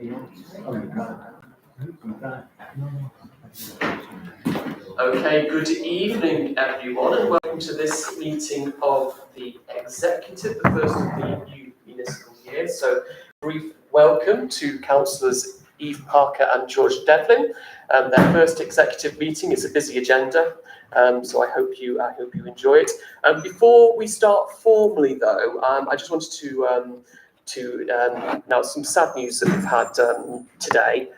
Okay, good evening everyone and welcome to this meeting of the Executive, the first of the new municipal year. So brief welcome to Councillors Eve Parker and George Devlin. Their first executive meeting. It's a busy agenda, so I hope you enjoy it. Before we start formally though, I just wanted to announce some sad news that we've had today.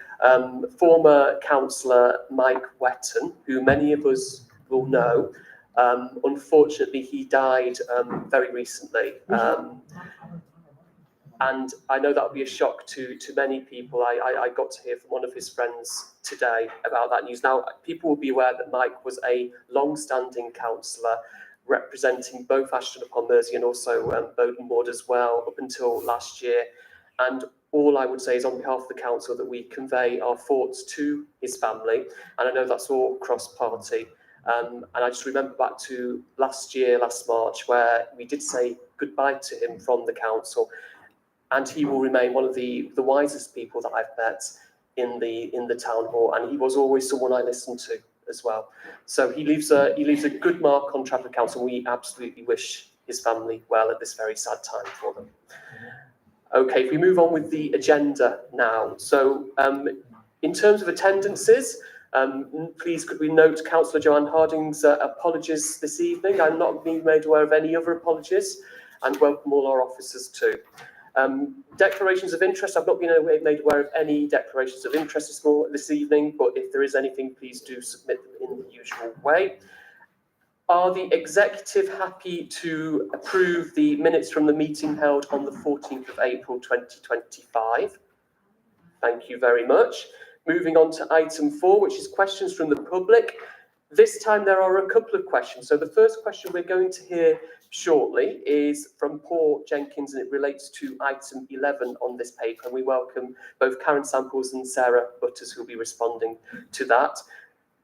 Former councillor Mike Wetton, who many of us will know, unfortunately he died very recently. And I know that will be a shock to many people. I got to hear from one of his friends today about that news. Now, people will be aware that Mike was a long-standing councillor representing both Ashton-upon-Mersey and also Bowden Ward as well up until last year. And all I would say is on behalf of the council that we convey our thoughts to his family. And I know that's all cross-party. And I just remember back to last March, where we did say goodbye to him from the council. And he will remain one of the wisest people that I've met in the town hall, and he was always someone I listened to as well. So he leaves a good mark on Trafford Council. We absolutely wish his family well at this very sad time for them. Okay, if we move on with the agenda now. So in terms of attendances, please could we note Councillor Joanne Harding's apologies this evening. I'm not being made aware of any other apologies, and welcome all our officers too. Declarations of interest. I've not been made aware of any declarations of interest this evening, but if there is anything, please do submit them in the usual way. Are the executive happy to approve the minutes from the meeting held on the 14th of April 2025? Thank you very much. Moving on to item 4, which is questions from the public. This time there are a couple of questions. So the first question we're going to hear shortly is from Paul Jenkins, and it relates to item 11 on this paper. And we welcome both Karen Samples and Sarah Butters, who will be responding to that.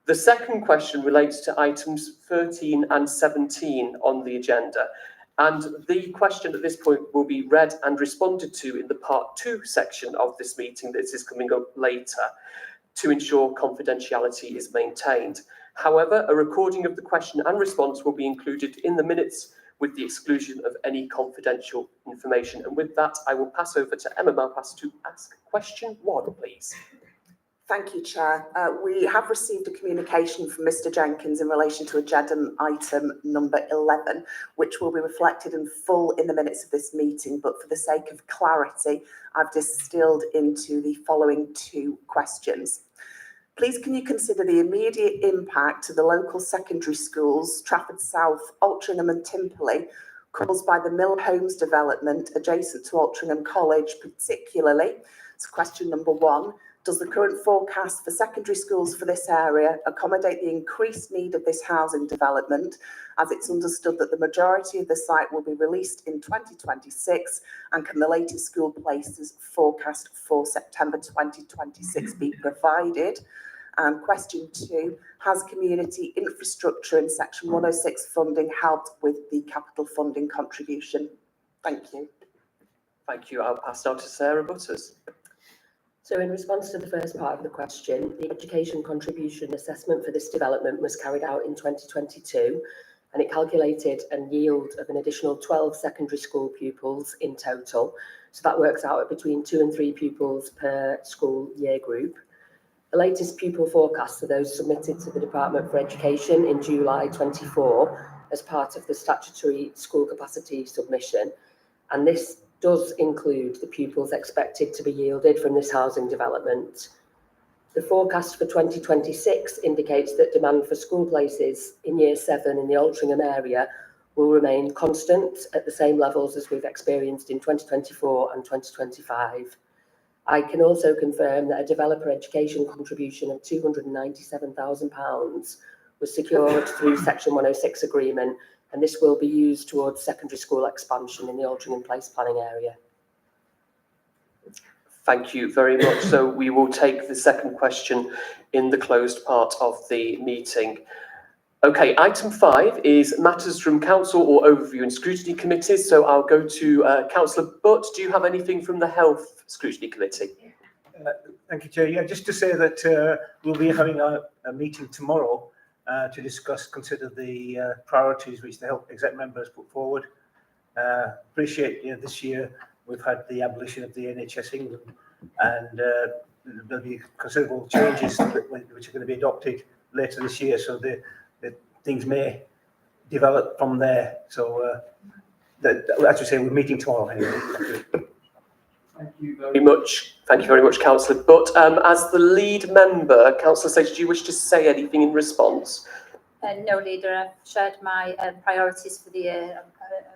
The second question relates to items 13 and 17 on the agenda. And the question at this point will be read and responded to in the part 2 section of this meeting that is coming up later to ensure confidentiality is maintained. However, a recording of the question and response will be included in the minutes with the exclusion of any confidential information. And with that, I will pass over to Emma Malpass to ask question 1, please. Thank you, Chair. We have received a communication from Mr Jenkins in relation to agenda item number 11, which will be reflected in full in the minutes of this meeting, but for the sake of clarity, I've distilled into the following 2 questions. Please can you consider the immediate impact to the local secondary schools, Trafford South, Altrincham and Timperley, caused by the Mill Homes development adjacent to Altrincham College particularly? So question number 1, does the current forecast for secondary schools for this area accommodate the increased need of this housing development, as it's understood that the majority of the site will be released in 2026, and can the latest school places forecast for September 2026 be provided? And question 2, has community infrastructure in section 106 funding helped with the capital funding contribution? Thank you. Thank you. I'll pass now to Sarah Butters. So in response to the first part of the question, the education contribution assessment for this development was carried out in 2022, and it calculated a yield of an additional 12 secondary school pupils in total. So that works out at between 2 and 3 pupils per school year group. The latest pupil forecasts are those submitted to the Department for Education in July 24 as part of the statutory school capacity submission, and this does include the pupils expected to be yielded from this housing development. The forecast for 2026 indicates that demand for school places in Year 7 in the Altrincham area will remain constant at the same levels as we've experienced in 2024 and 2025. I can also confirm that a developer education contribution of £297,000 was secured through Section 106 agreement, and this will be used towards secondary school expansion in the Altrincham Place planning area. Thank you very much. So we will take the second question in the closed part of the meeting. Okay, item 5 is matters from council or overview and scrutiny committees. So I'll go to Councillor Butt. Do you have anything from the Health Scrutiny Committee? Thank you, Chair. Yeah, just to say that we'll be having a meeting tomorrow to consider the priorities which the Health Exec members put forward. Appreciate this year we've had the abolition of the NHS England, and there'll be considerable changes which are going to be adopted later this year. So the things may develop from there. So as we say, we're meeting tomorrow anyway. Thank you very much. Thank you very much, Councillor. But as the lead member, Councillor Sage, do you wish to say anything in response? No, Leader, I've shared my priorities for the year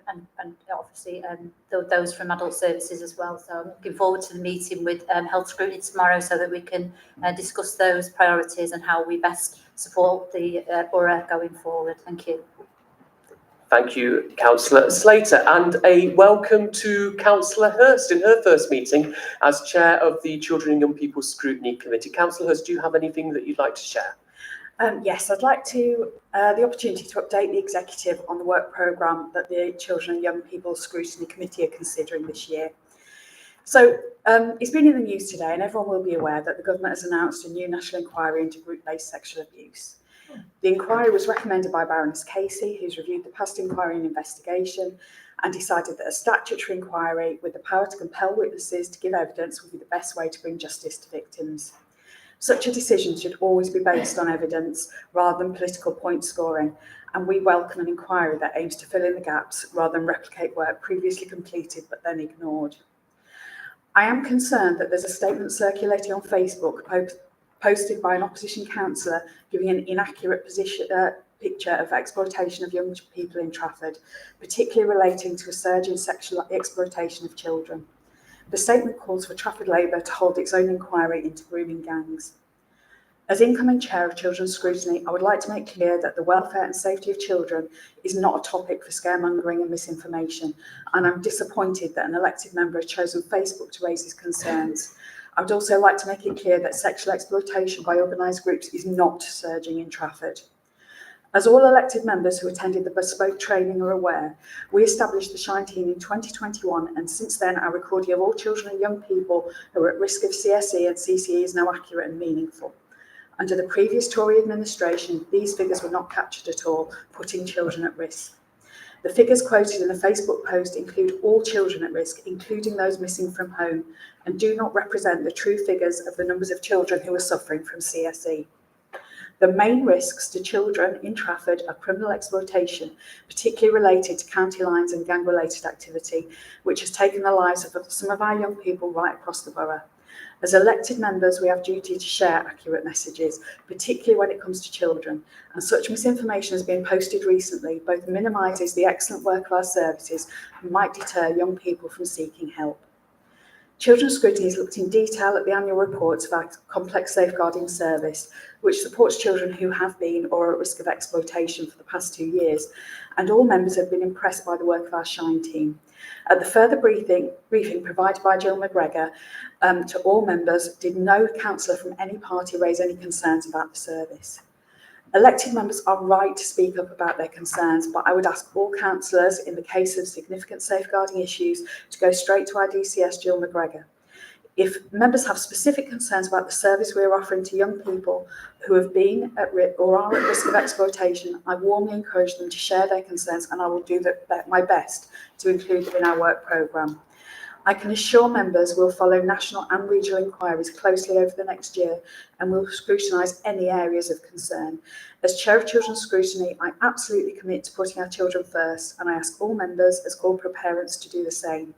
and obviously those from adult services as well. So I'm looking forward to the meeting with Health Scrutiny tomorrow so that we can discuss those priorities and how we best support the borough going forward. Thank you. Thank you, Councillor Slater, and a welcome to Councillor Hurst in her first meeting as Chair of the Children and Young People Scrutiny Committee. Councillor Hurst, do you have anything that you'd like to share? Yes, I'd like to the opportunity to update the executive on the work programme that the Children and Young People Scrutiny Committee are considering this year. So it's been in the news today, and everyone will be aware that the government has announced a new national inquiry into group-based sexual abuse. The inquiry was recommended by Baroness Casey, who's reviewed the past inquiry and investigation and decided that a statutory inquiry with the power to compel witnesses to give evidence would be the best way to bring justice to victims. Such a decision should always be based on evidence rather than political point scoring, and we welcome an inquiry that aims to fill in the gaps rather than replicate work previously completed but then ignored. I am concerned that there's a statement circulating on Facebook posted by an opposition councillor giving an inaccurate picture of exploitation of young people in Trafford, particularly relating to a surge in sexual exploitation of children. The statement calls for Trafford Labour to hold its own inquiry into grooming gangs. As incoming Chair of Children's Scrutiny, I would like to make clear that the welfare and safety of children is not a topic for scaremongering and misinformation, and I'm disappointed that an elected member has chosen Facebook to raise his concerns. I would also like to make it clear that sexual exploitation by organised groups is not surging in Trafford. As all elected members who attended the bespoke training are aware, we established the Shine Team in 2021, and since then our recording of all children and young people who are at risk of CSE and CCE is now accurate and meaningful. Under the previous Tory administration, these figures were not captured at all, putting children at risk. The figures quoted in the Facebook post include all children at risk, including those missing from home, and do not represent the true figures of the numbers of children who are suffering from CSE. The main risks to children in Trafford are criminal exploitation, particularly related to county lines and gang-related activity, which has taken the lives of some of our young people right across the borough. As elected members, we have duty to share accurate messages, particularly when it comes to children, and such misinformation has been posted recently both minimises the excellent work of our services and might deter young people from seeking help. Children's Scrutiny has looked in detail at the annual reports of our complex safeguarding service, which supports children who have been or are at risk of exploitation for the past 2 years, and all members have been impressed by the work of our Shine Team. At the further briefing provided by Jill McGregor to all members, did no councillor from any party raise any concerns about the service. Elected members are right to speak up about their concerns, but I would ask all councillors in the case of significant safeguarding issues to go straight to our DCS, Jill McGregor. If members have specific concerns about the service we are offering to young people who have been at risk or are at risk of exploitation, I warmly encourage them to share their concerns, and I will do my best to include them in our work programme. I can assure members we'll follow national and regional inquiries closely over the next year, and we'll scrutinise any areas of concern. As Chair of Children's Scrutiny, I absolutely commit to putting our children first, and I ask all members as corporate parents to do the same.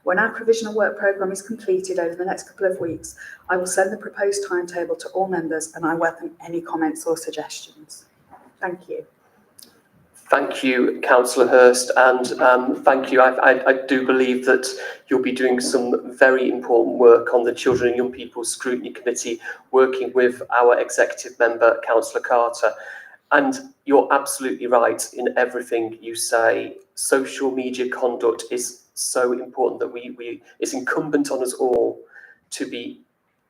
When our provisional work programme is completed over the next couple of weeks, I will send the proposed timetable to all members, and I welcome any comments or suggestions. Thank you. Thank you, Councillor Hurst, and thank you. I do believe that you'll be doing some very important work on the Children and Young People Scrutiny Committee, working with our executive member, Councillor Carter. And you're absolutely right in everything you say. Social media conduct is so important that it's incumbent on us all to be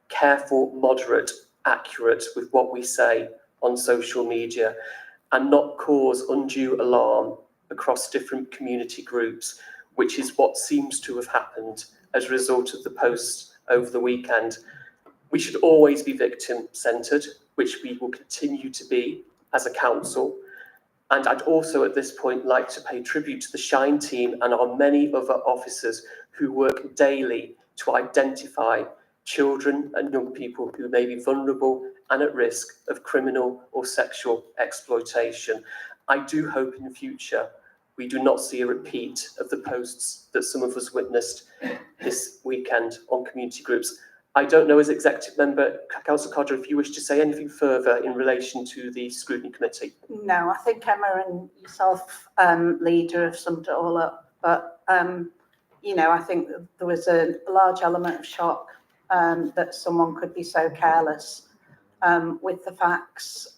careful, moderate, accurate with what we say on social media, and not cause undue alarm across different community groups, which is what seems to have happened as a result of the posts over the weekend. We should always be victim-centred, which we will continue to be as a council. And I'd also at this point like to pay tribute to the Shine team and our many other officers who work daily to identify children and young people who may be vulnerable and at risk of criminal or sexual exploitation. I do hope in the future we do not see a repeat of the posts that some of us witnessed this weekend on community groups. I don't know, as Executive Member, Councillor Codger, if you wish to say anything further in relation to the Scrutiny Committee. No, I think Emma and yourself, Leader, have summed it all up. But, you know, I think there was a large element of shock that someone could be so careless with the facts,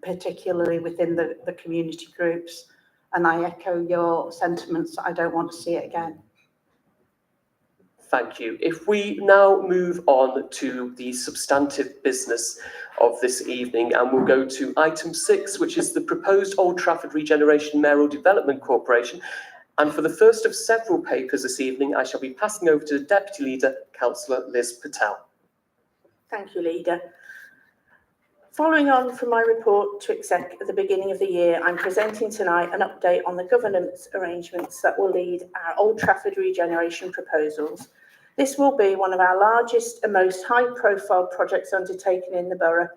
particularly within the community groups. And I echo your sentiments. I don't want to see it again. Thank you. If we now move on to the substantive business of this evening, and we'll go to item 6, which is the proposed Old Trafford Regeneration Mayoral Development Corporation. And for the first of several papers this evening, I shall be passing over to the Deputy Leader, Councillor Liz Patel. Thank you, Leader. Following on from my report to Exec at the beginning of the year, I'm presenting tonight an update on the governance arrangements that will lead our Old Trafford regeneration proposals. This will be one of our largest and most high-profile projects undertaken in the borough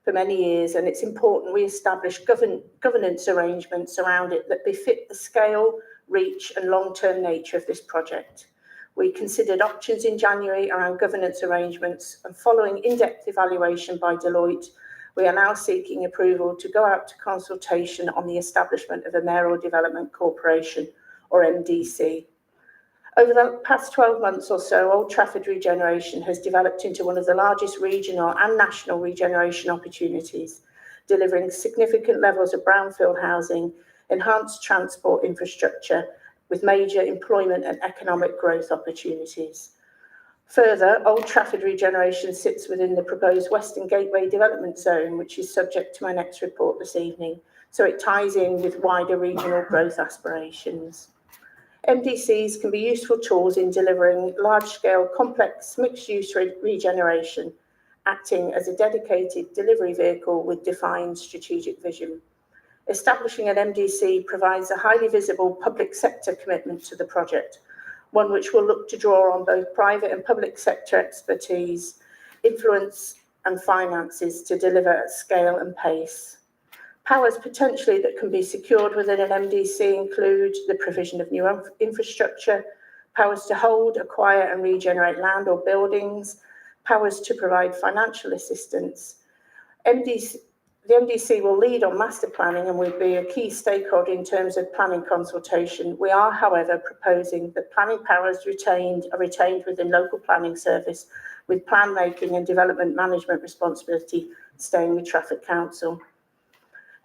for many years, and it's important we establish governance arrangements around it that befit the scale, reach and long-term nature of this project. We considered options in January around governance arrangements, and following in-depth evaluation by Deloitte, we are now seeking approval to go out to consultation on the establishment of a Mayoral Development Corporation, or MDC. Over the past 12 months or so, Old Trafford Regeneration has developed into one of the largest regional and national regeneration opportunities, delivering significant levels of brownfield housing, enhanced transport infrastructure, with major employment and economic growth opportunities. Further, Old Trafford Regeneration sits within the proposed Western Gateway Development Zone, which is subject to my next report this evening, so it ties in with wider regional growth aspirations. MDCs can be useful tools in delivering large-scale, complex, mixed-use regeneration, acting as a dedicated delivery vehicle with defined strategic vision. Establishing an MDC provides a highly visible public sector commitment to the project, one which will look to draw on both private and public sector expertise, influence and finances to deliver at scale and pace. Powers potentially that can be secured within an MDC include the provision of new infrastructure, powers to hold, acquire and regenerate land or buildings, powers to provide financial assistance. The MDC will lead on master planning and will be a key stakeholder in terms of planning consultation. We are, however, proposing that planning powers are retained within local planning service, with plan making and development management responsibility staying with Trafford Council.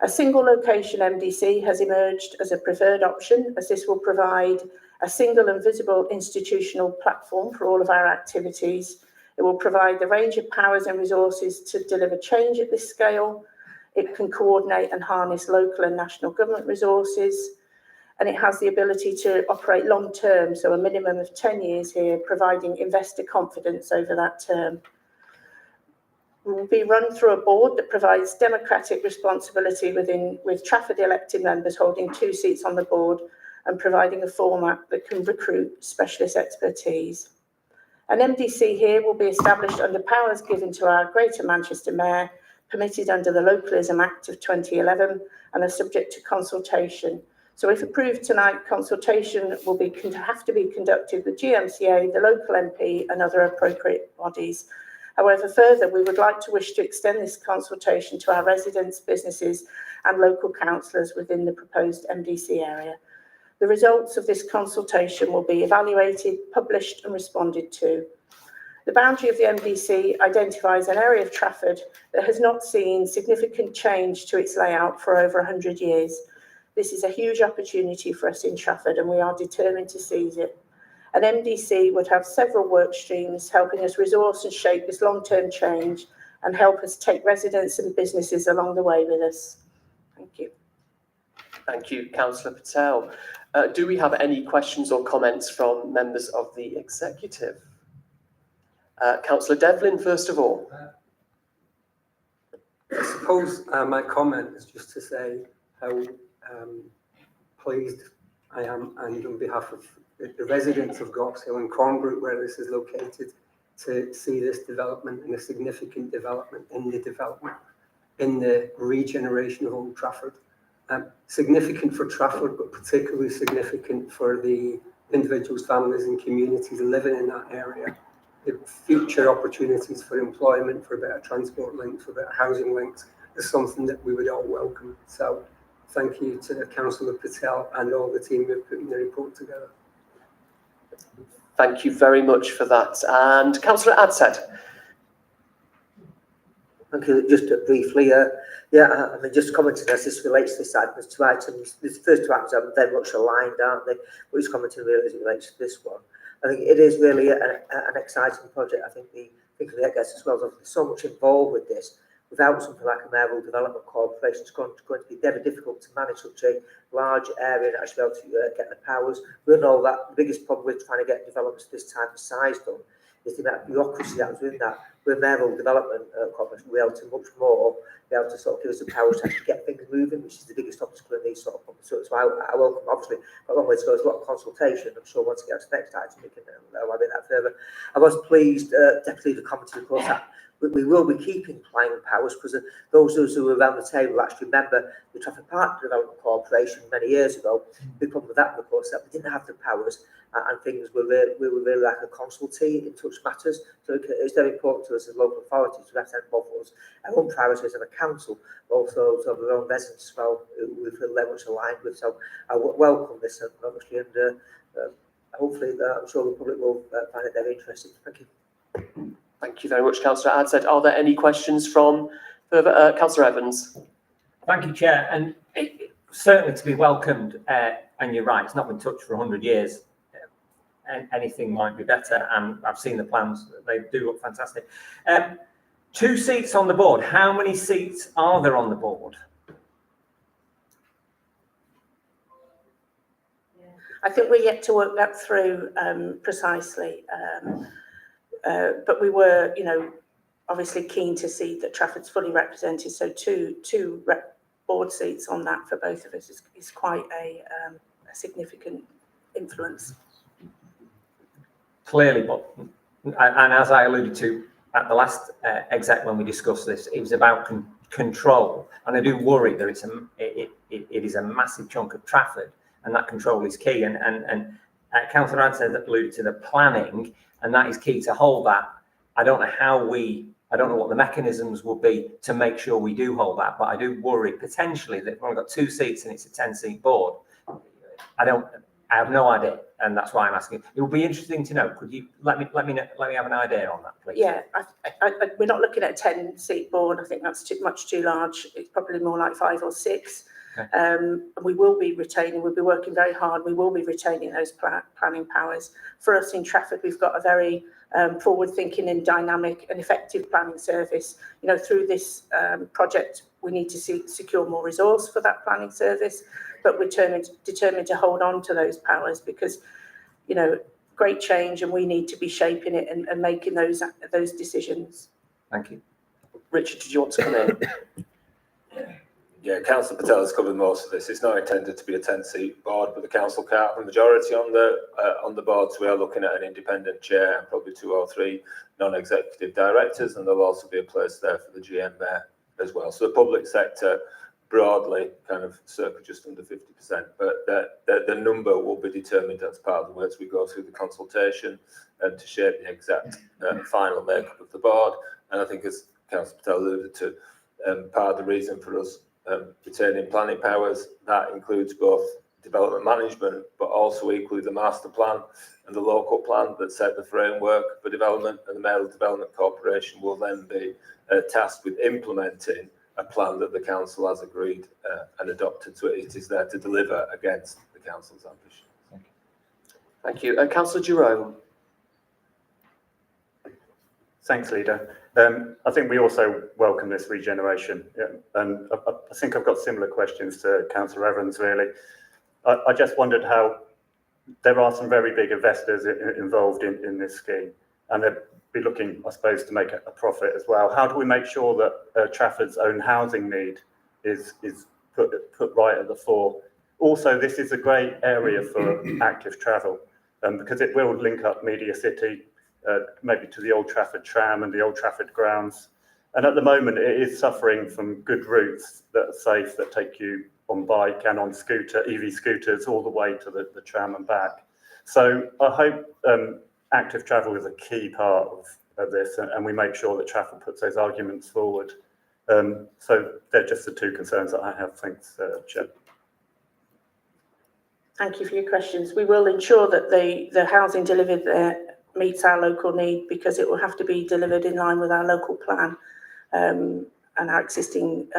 A single location MDC has emerged as a preferred option, as this will provide a single and visible institutional platform for all of our activities. It will provide the range of powers and resources to deliver change at this scale. It can coordinate and harness local and national government resources, and it has the ability to operate long term, so a minimum of 10 years here, providing investor confidence over that term. We will be run through a board that provides democratic responsibility with Trafford elected members holding 2 seats on the board and providing a format that can recruit specialist expertise. An MDC here will be established under powers given to our Greater Manchester Mayor, permitted under the Localism Act of 2011, and are subject to consultation. So if approved tonight, consultation will have to be conducted with GMCA, the local MP and other appropriate bodies. However, further, we would like to wish to extend this consultation to our residents, businesses and local councillors within the proposed MDC area. The results of this consultation will be evaluated, published and responded to. The boundary of the MDC identifies an area of Trafford that has not seen significant change to its layout for over 100 years. This is a huge opportunity for us in Trafford and we are determined to seize it. An MDC would have several work streams helping us resource and shape this long-term change and help us take residents and businesses along the way with us. Thank you. Thank you, Councillor Patel. Do we have any questions or comments from members of the executive? Councillor Devlin, first of all. I suppose my comment is just to say how pleased I am, and on behalf of the residents of Gawks Hill and Corngroup, where this is located, to see this development and a significant development in the regeneration of Old Trafford. Significant for Trafford, but particularly significant for the individuals, families and communities living in that area. The future opportunities for employment, for better transport links, for better housing links is something that we would all welcome. So thank you to Councillor Patel and all the team who are putting the report together. Thank you very much for that. And Councillor Adshead. Thank you. Just briefly, I mean, just commenting as this relates to this item, there's two items. The first two items are very much aligned, aren't they? But just commenting really as it relates to this one. I think it is really an exciting project. I think the Eggers as well. There's so much involved with this. Without something like a Mayoral Development Corporation, it's going to be very difficult to manage such a large area and actually be able to get the powers. We know that the biggest problem with trying to get developments of this type of size done is the amount of bureaucracy that was within that. With Mayoral Development Corporation, we're able to much more be able to sort of give us the powers to actually get things moving, which is the biggest obstacle in these sort of problems. So I welcome, obviously, got a long way to go. There's a lot of consultation. I'm sure once we get to the next item, we can elaborate that further. I was pleased, Deputy Leader commented, of course, that we will be keeping planning powers, because those of us who were around the table actually remember the Trafford Park Development Corporation many years ago. The problem with that, of course, that we didn't have the powers and things we were really like a consultee in such matters. So it's very important to us as local authorities to represent both of us, our own priorities of a council, but also of our own residents as well, who we feel very much aligned with. So I welcome this, obviously, and hopefully I'm sure the public will find it very interesting. Thank you. Thank you very much, Councillor Adshead. Are there any questions from further Councillor Evans? Thank you, Chair. And certainly to be welcomed, and you're right, it's not been touched for 100 years. And anything might be better, and I've seen the plans, they do look fantastic. 2 seats on the board. How many seats are there on the board? I think we're yet to work that through precisely. But we were, obviously keen to see that Trafford's fully represented. So two board seats on that for both of us is quite a significant influence. Clearly, but and as I alluded to at the last exec when we discussed this, it was about control, and I do worry that it is a massive chunk of Trafford, and that control is key. And Councillor Adshead alluded to the planning, and that is key to hold that. I don't know what the mechanisms will be to make sure we do hold that, but I do worry potentially that if we've got 2 seats and it's a 10-seat board, I have no idea, and that's why I'm asking. It would be interesting to know. Could you let me have an idea on that, please? Yeah, we're not looking at a 10-seat board. I think that's much too large. It's probably more like 5 or 6. Okay. And we will be retaining. We'll be working very hard. We will be retaining those planning powers. For us in Trafford, we've got a very forward-thinking and dynamic and effective planning service. Through this project, we need to secure more resource for that planning service, but we're determined to hold on to those powers because, great change, and we need to be shaping it and making those decisions. Thank you. Richard, did you want to come in? Yeah, Councillor Patel has covered most of this. It's not intended to be a 10-seat board, but the council can't have a majority on the board, so we are looking at an independent chair and probably 2 or 3 non-executive directors, and there'll also be a place there for the GM there as well. So the public sector broadly kind of circa just under 50%, but the number will be determined as part of the way as we go through the consultation and to shape the exact final makeup of the board. And I think, as Councillor Patel alluded to, part of the reason for us retaining planning powers, that includes both development management, but also equally the master plan and the local plan that set the framework for development, and the Mayoral Development Corporation will then be tasked with implementing a plan that the council has agreed and adopted. So it is there to deliver against the council's ambition. Thank you. Councillor Jerome. Thanks, Leader. I think we also welcome this regeneration, and I think I've got similar questions to Councillor Evans, really. I just wondered how there are some very big investors involved in this scheme, and they're be looking, I suppose, to make a profit as well. How do we make sure that Trafford's own housing need is put right at the fore? Also, this is a great area for active travel because it will link up Media City, maybe to the Old Trafford tram and the Old Trafford grounds. And at the moment, it is suffering from good routes that are safe, that take you on bike and on EV scooters all the way to the tram and back. So I hope active travel is a key part of this, and we make sure that Trafford puts those arguments forward. So they're just the two concerns that I have. Thanks, Chair. Thank you for your questions. We will ensure that the housing delivered there meets our local need, because it will have to be delivered in line with our local plan and our existing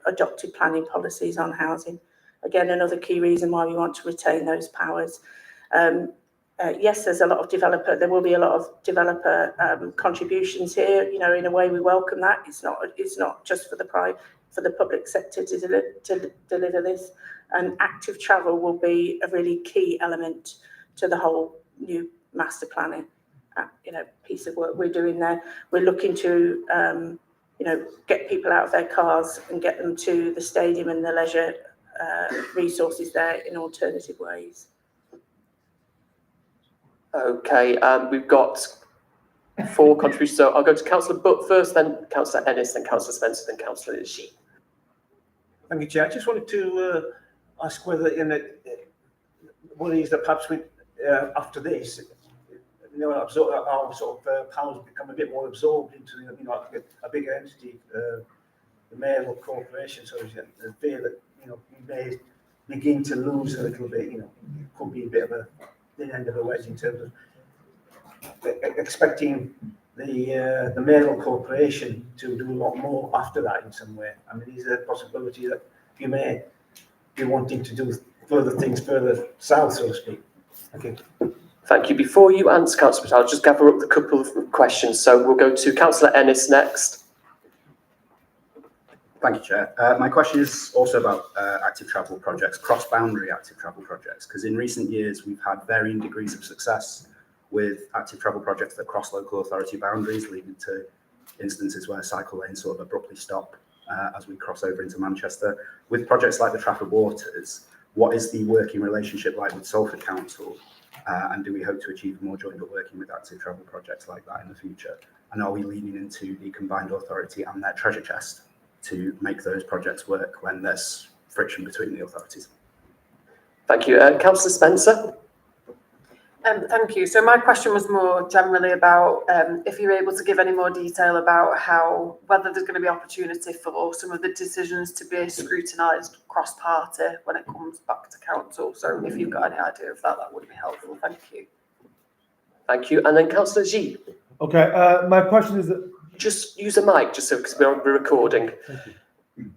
adopted planning policies on housing. Again, another key reason why we want to retain those powers. Yes, there will be a lot of developer contributions here. You know, in a way, we welcome that. It's not just for the public sector to deliver this. And active travel will be a really key element to the whole new master planning, piece of work we're doing there. We're looking to, get people out of their cars and get them to the stadium and the leisure resources there in alternative ways. Okay, we've got 4 contributions. So I'll go to Councillor Butt first, then Councillor Ennis, then Councillor Spencer, then Councillor G. Thank you, Chair. I just wanted to ask whether what it is that perhaps we, after this, our sort of powers become a bit more absorbed into a bigger entity, the mayoral corporation. So the fear that we may begin to lose a little bit. It could be a bit of a thin end of a wedge in terms of expecting the mayoral corporation to do a lot more after that in some way. I mean, is there a possibility that you may be wanting to do further things further south, so to speak? Okay. Thank you. Before you answer, Councillor, I'll just gather up the couple of questions. So we'll go to Councillor Ennis next. Thank you, Chair. My question is also about active travel projects, cross-boundary active travel projects, because in recent years we've had varying degrees of success with active travel projects that cross local authority boundaries, leading to instances where cycle lanes sort of abruptly stop as we cross over into Manchester. With projects like the Trafford Waters, what is the working relationship like with Salford Council? And do we hope to achieve more joint working with active travel projects like that in the future? And are we leaning into the combined authority and their treasure chest to make those projects work when there's friction between the authorities? Thank you. Councillor Spencer. Thank you. So my question was more generally about if you're able to give any more detail about whether there's going to be opportunity for some of the decisions to be scrutinised cross-party when it comes back to council. So if you've got any idea of that, that would be helpful. Thank you. Thank you. And then Councillor G. Okay. My question is that just use a mic, just so because we're recording. Thank you.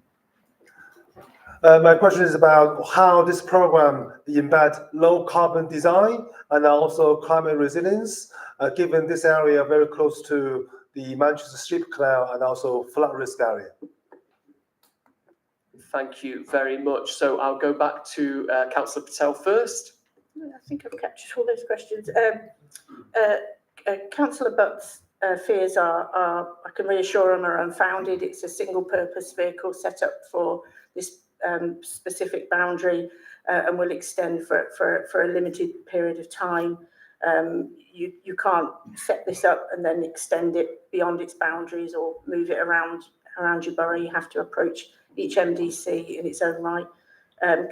My question is about how this program embeds low carbon design and also climate resilience, given this area very close to the Manchester Strip Canal and also flood risk area. Thank you very much. So I'll go back to Councillor Patel first. I think I've captured all those questions. Councillor Butt's fears are, I can reassure them, are unfounded. It's a single purpose vehicle set up for this specific boundary and will extend for a limited period of time. You can't set this up and then extend it beyond its boundaries or move it around your borough. You have to approach each MDC in its own right.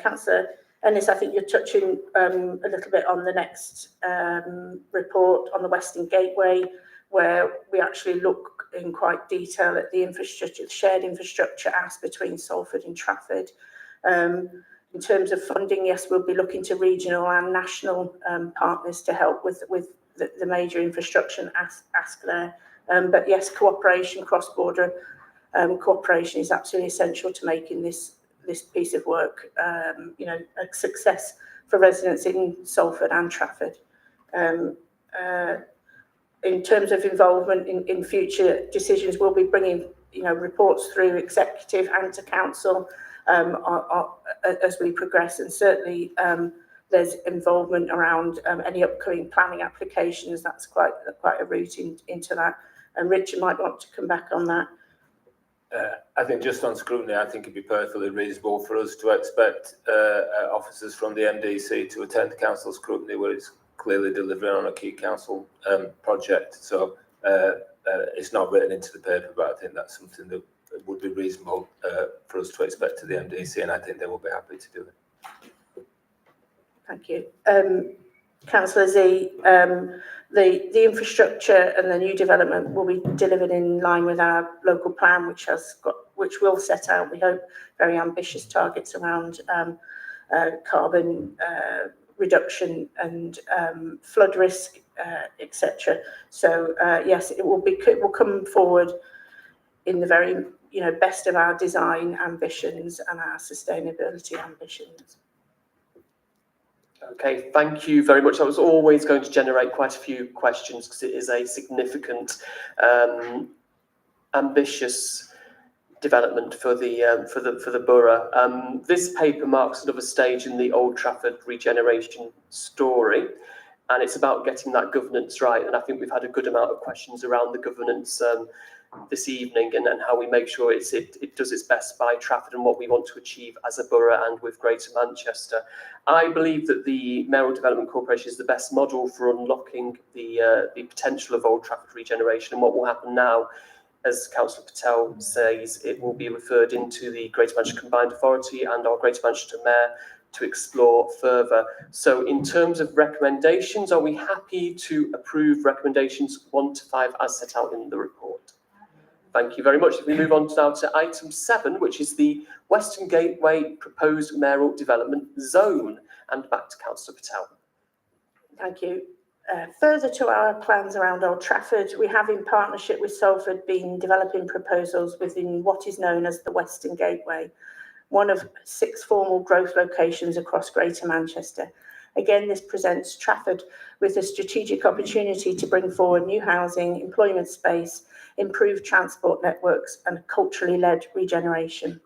Councillor Ennis, I think you're touching a little bit on the next report on the Western Gateway, where we actually look in quite detail at the infrastructure, the shared infrastructure asked between Salford and Trafford. In terms of funding, yes, we'll be looking to regional and national partners to help with the major infrastructure ask there. But yes, cooperation, cross-border cooperation is absolutely essential to making this piece of work, a success for residents in Salford and Trafford. In terms of involvement in future decisions, we'll be bringing reports through executive and to council as we progress, and certainly there's involvement around any upcoming planning applications. That's quite a route into that. And Richard might want to come back on that. I think just on scrutiny, I think it'd be perfectly reasonable for us to expect officers from the MDC to attend council scrutiny where it's clearly delivering on a key council project. So it's not written into the paper, but I think that's something that would be reasonable for us to expect to the MDC, and I think they will be happy to do it. Thank you. Councillor Z, the infrastructure and the new development will be delivered in line with our local plan, which will set out, we hope, very ambitious targets around carbon reduction and flood risk, etc. So yes, it will come forward in the very best of our design ambitions and our sustainability ambitions. Okay, thank you very much. I was always going to generate quite a few questions because it is a significant, ambitious development for the borough. This paper marks another stage in the Old Trafford regeneration story, and it's about getting that governance right. And I think we've had a good amount of questions around the governance this evening and how we make sure it does its best by Trafford and what we want to achieve as a borough and with Greater Manchester. I believe that the Mayoral Development Corporation is the best model for unlocking the potential of Old Trafford regeneration. And what will happen now, as Councillor Patel says, it will be referred into the Greater Manchester Combined Authority and our Greater Manchester Mayor to explore further. So in terms of recommendations, are we happy to approve recommendations 1 to 5 as set out in the report? Thank you very much. We move on now to item 7, which is the Western Gateway Proposed Mayoral Development Zone. And back to Councillor Patel. Thank you. Further to our plans around Old Trafford, we have, in partnership with Salford, been developing proposals within what is known as the Western Gateway, one of 6 formal growth locations across Greater Manchester. Again, this presents Trafford with a strategic opportunity to bring forward new housing, employment space, improved transport networks and culturally led regeneration.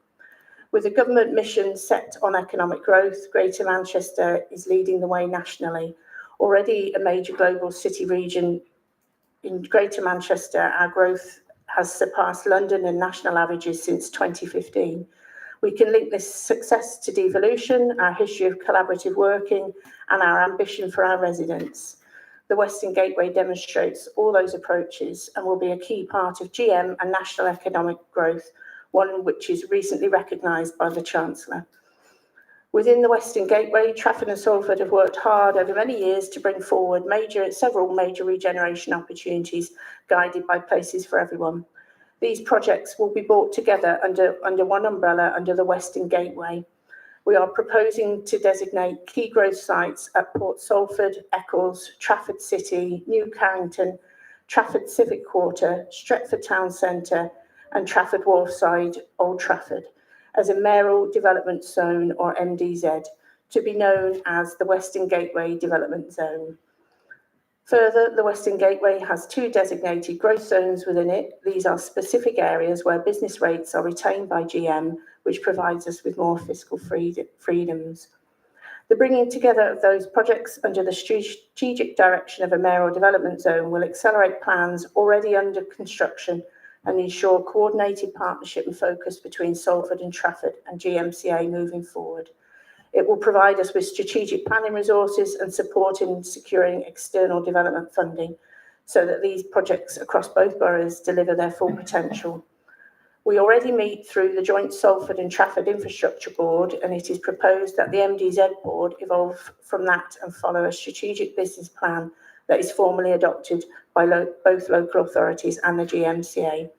With a government mission set on economic growth, Greater Manchester is leading the way nationally. Already a major global city region, in Greater Manchester, our growth has surpassed London and national averages since 2015. We can link this success to devolution, our history of collaborative working, and our ambition for our residents. The Western Gateway demonstrates all those approaches and will be a key part of GM and national economic growth, one which is recently recognised by the Chancellor. Within the Western Gateway, Trafford and Salford have worked hard over many years to bring forward several major regeneration opportunities guided by Places for Everyone. These projects will be brought together under one umbrella under the Western Gateway. We are proposing to designate key growth sites at Port Salford, Eccles, Trafford City, New Carrington, Trafford Civic Quarter, Stretford Town Centre and Trafford Wharfside, Old Trafford, as a Mayoral Development Zone or MDZ, to be known as the Western Gateway Development Zone. Further, the Western Gateway has 2 designated growth zones within it. These are specific areas where business rates are retained by GM, which provides us with more fiscal freedoms. The bringing together of those projects under the strategic direction of a Mayoral Development Zone will accelerate plans already under construction and ensure coordinated partnership and focus between Salford and Trafford and GMCA moving forward. It will provide us with strategic planning resources and support in securing external development funding so that these projects across both boroughs deliver their full potential. We already meet through the joint Salford and Trafford Infrastructure Board, and it is proposed that the MDZ Board evolve from that and follow a strategic business plan that is formally adopted by both local authorities and the GMCA.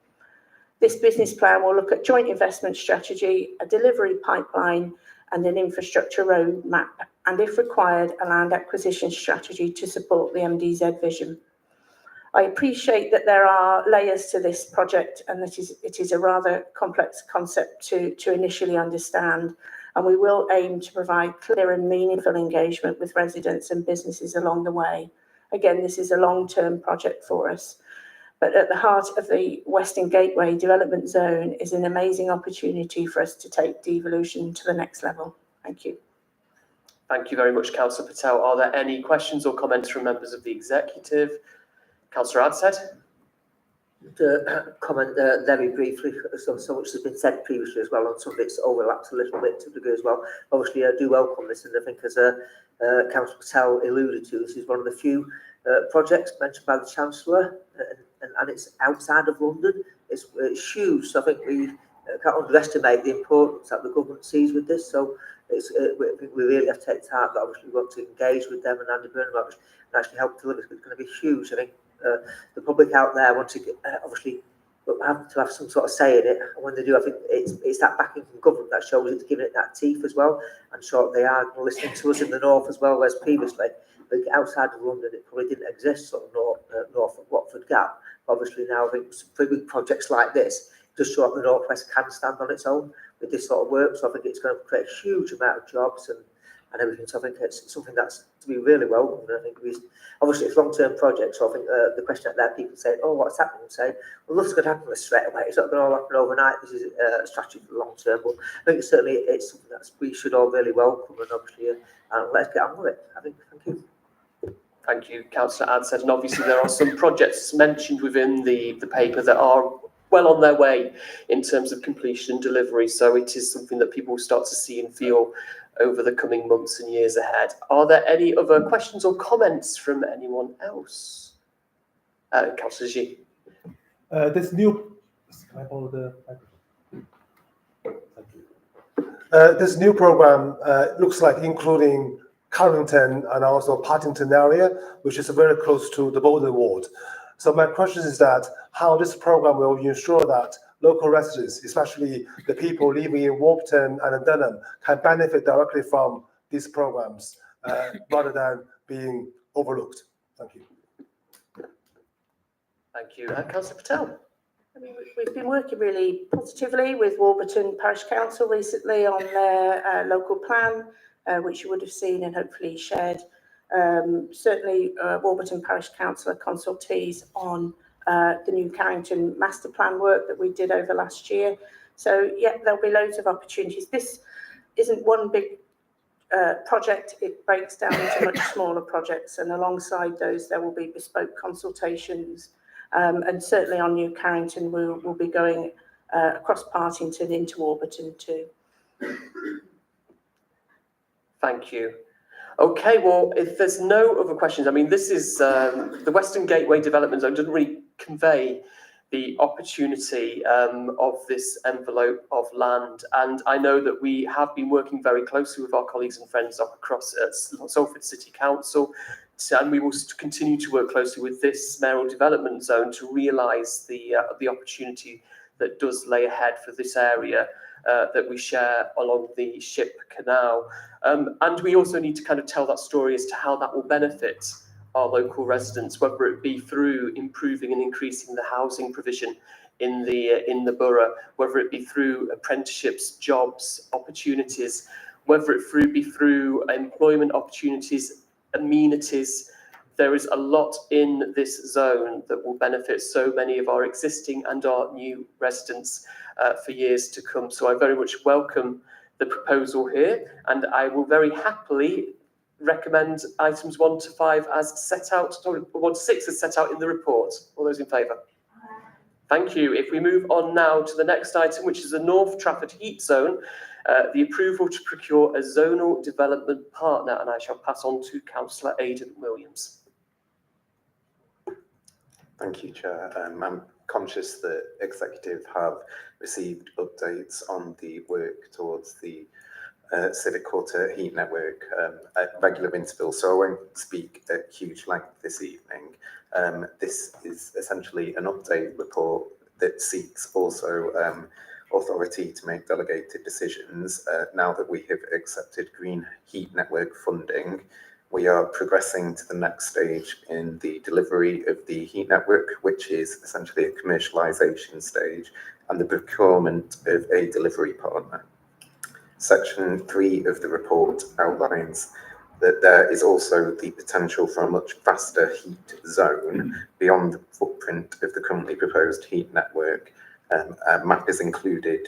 This business plan will look at joint investment strategy, a delivery pipeline, and an infrastructure roadmap, and if required, a land acquisition strategy to support the MDZ vision. I appreciate that there are layers to this project and that it is a rather complex concept to initially understand, and we will aim to provide clear and meaningful engagement with residents and businesses along the way. Again, this is a long-term project for us. But at the heart of the Western Gateway Development Zone is an amazing opportunity for us to take devolution to the next level. Thank you. Thank you very much, Councillor Patel. Are there any questions or comments from members of the executive? Councillor Adshead? Comment very briefly, so much has been said previously as well, and some of it's overlapped a little bit to degree as well. Obviously, I do welcome this, and I think as Councillor Patel alluded to, this is one of the few projects mentioned by the Chancellor, and it's outside of London. It's huge, so I think we can't underestimate the importance that the government sees with this. So we really have to take to heart that obviously we want to engage with them and Andy Burnham and actually help deliver. It's going to be huge. I think the public out there want to obviously have to have some sort of say in it. And when they do, I think it's that backing from government that shows it's giving it that teeth as well. And sure, they are listening to us in the north as well, whereas previously, like outside of London, it probably didn't exist, sort of north of Watford Gap. Obviously now, I think for big projects like this, just so that the Northwest can stand on its own with this sort of work. So I think it's going to create a huge amount of jobs and everything. So I think it's something that's to be really welcomed. And I think obviously it's long-term projects. So I think the question out there, people say, "Oh, what's happening?" And say, "Well, nothing's going to happen straight away. It's not going to all happen overnight. This is a strategy for the long term." But I think certainly it's something that we should all really welcome. And obviously, let's get on with it. I think. Thank you. Thank you, Councillor Adshead. And obviously there are some projects mentioned within the paper that are well on their way in terms of completion and delivery. So it is something that people will start to see and feel over the coming months and years ahead. Are there any other questions or comments from anyone else? Councillor G. This new, can I borrow the microphone? This new program looks like including Carrington and also Partington area, which is very close to the border ward. So my question is that how this program will ensure that local residents, especially the people living in Warburton and Dunham, can benefit directly from these programs rather than being overlooked. Thank you. Thank you. Councillor Patel. I mean, we've been working really positively with Warburton Parish Council recently on their local plan, which you would have seen and hopefully shared. Certainly, Warburton Parish Council are consultees on the new Carrington master plan work that we did over last year. So, yeah, there'll be loads of opportunities. This isn't one big project. It breaks down into much smaller projects, and alongside those, there will be bespoke consultations. And certainly on New Carrington, we'll be going across Partington into Warburton too. Thank you. Okay, well, if there's no other questions, I mean, this is the Western Gateway Development Zone doesn't really convey the opportunity of this envelope of land. And I know that we have been working very closely with our colleagues and friends across Salford City Council, and we will continue to work closely with this mayoral development zone to realise the opportunity that does lay ahead for this area that we share along the Ship Canal. And we also need to kind of tell that story as to how that will benefit our local residents, whether it be through improving and increasing the housing provision in the borough, whether it be through apprenticeships, jobs, opportunities, whether it be through employment opportunities, amenities. There is a lot in this zone that will benefit so many of our existing and our new residents for years to come. So I very much welcome the proposal here, and I will very happily recommend items 1 to 5 as set out, sorry, 1 to 6 as set out in the report. All those in favour? Thank you. If we move on now to the next item, which is the North Trafford Heat Zone, the approval to procure a zonal development partner, and I shall pass on to Councillor Aidan Williams. Thank you, Chair. I'm conscious that Executive have received updates on the work towards the Civic Quarter heat network at regular intervals, so I won't speak at huge length this evening. This is essentially an update report that seeks also authority to make delegated decisions. Now that we have accepted Green Heat Network funding, we are progressing to the next stage in the delivery of the heat network, which is essentially a commercialisation stage, and the procurement of a delivery partner. Section 3 of the report outlines that there is also the potential for a much faster heat zone beyond the footprint of the currently proposed heat network. A map is included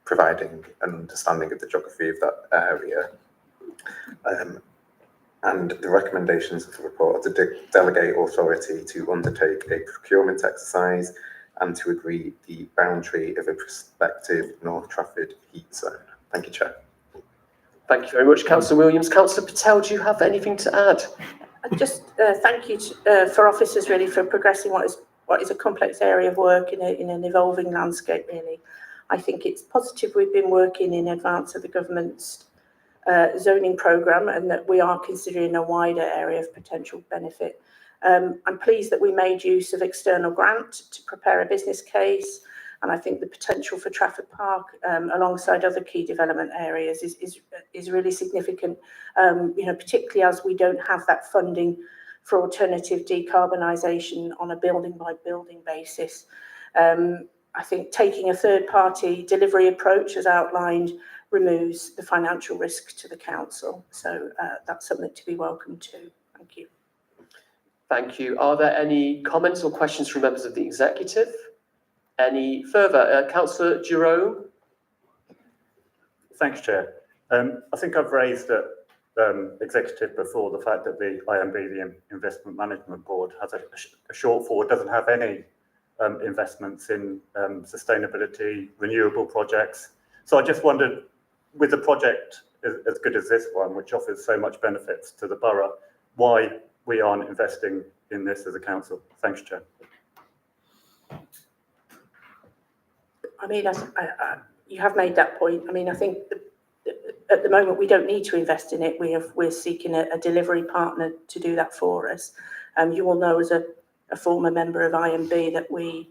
providing an understanding of the geography of that area. And the recommendations of the report are to delegate authority to undertake a procurement exercise and to agree the boundary of a prospective North Trafford heat zone. Thank you, Chair. Thank you very much, Councillor Williams. Councillor Patel, do you have anything to add? Just thank you for officers really for progressing what is a complex area of work in an evolving landscape really. I think it's positive we've been working in advance of the government's zoning programme and that we are considering a wider area of potential benefit. I'm pleased that we made use of external grant to prepare a business case, and I think the potential for Trafford Park alongside other key development areas is really significant, particularly as we don't have that funding for alternative decarbonisation on a building by building basis. I think taking a third party delivery approach as outlined removes the financial risk to the council. So that's something to be welcomed too. Thank you. Thank you. Are there any comments or questions from members of the executive? Any further? Councillor Jerome? Thanks, Chair. I think I've raised at executive before the fact that the IMB, the Investment Management Board, has a shortfall, doesn't have any investments in sustainability, renewable projects. So I just wondered, with a project as good as this one, which offers so much benefits to the borough, why we aren't investing in this as a council. Thanks, Chair. I mean, you have made that point. I mean, I think at the moment we don't need to invest in it. We're seeking a delivery partner to do that for us. You will know as a former member of IMB that we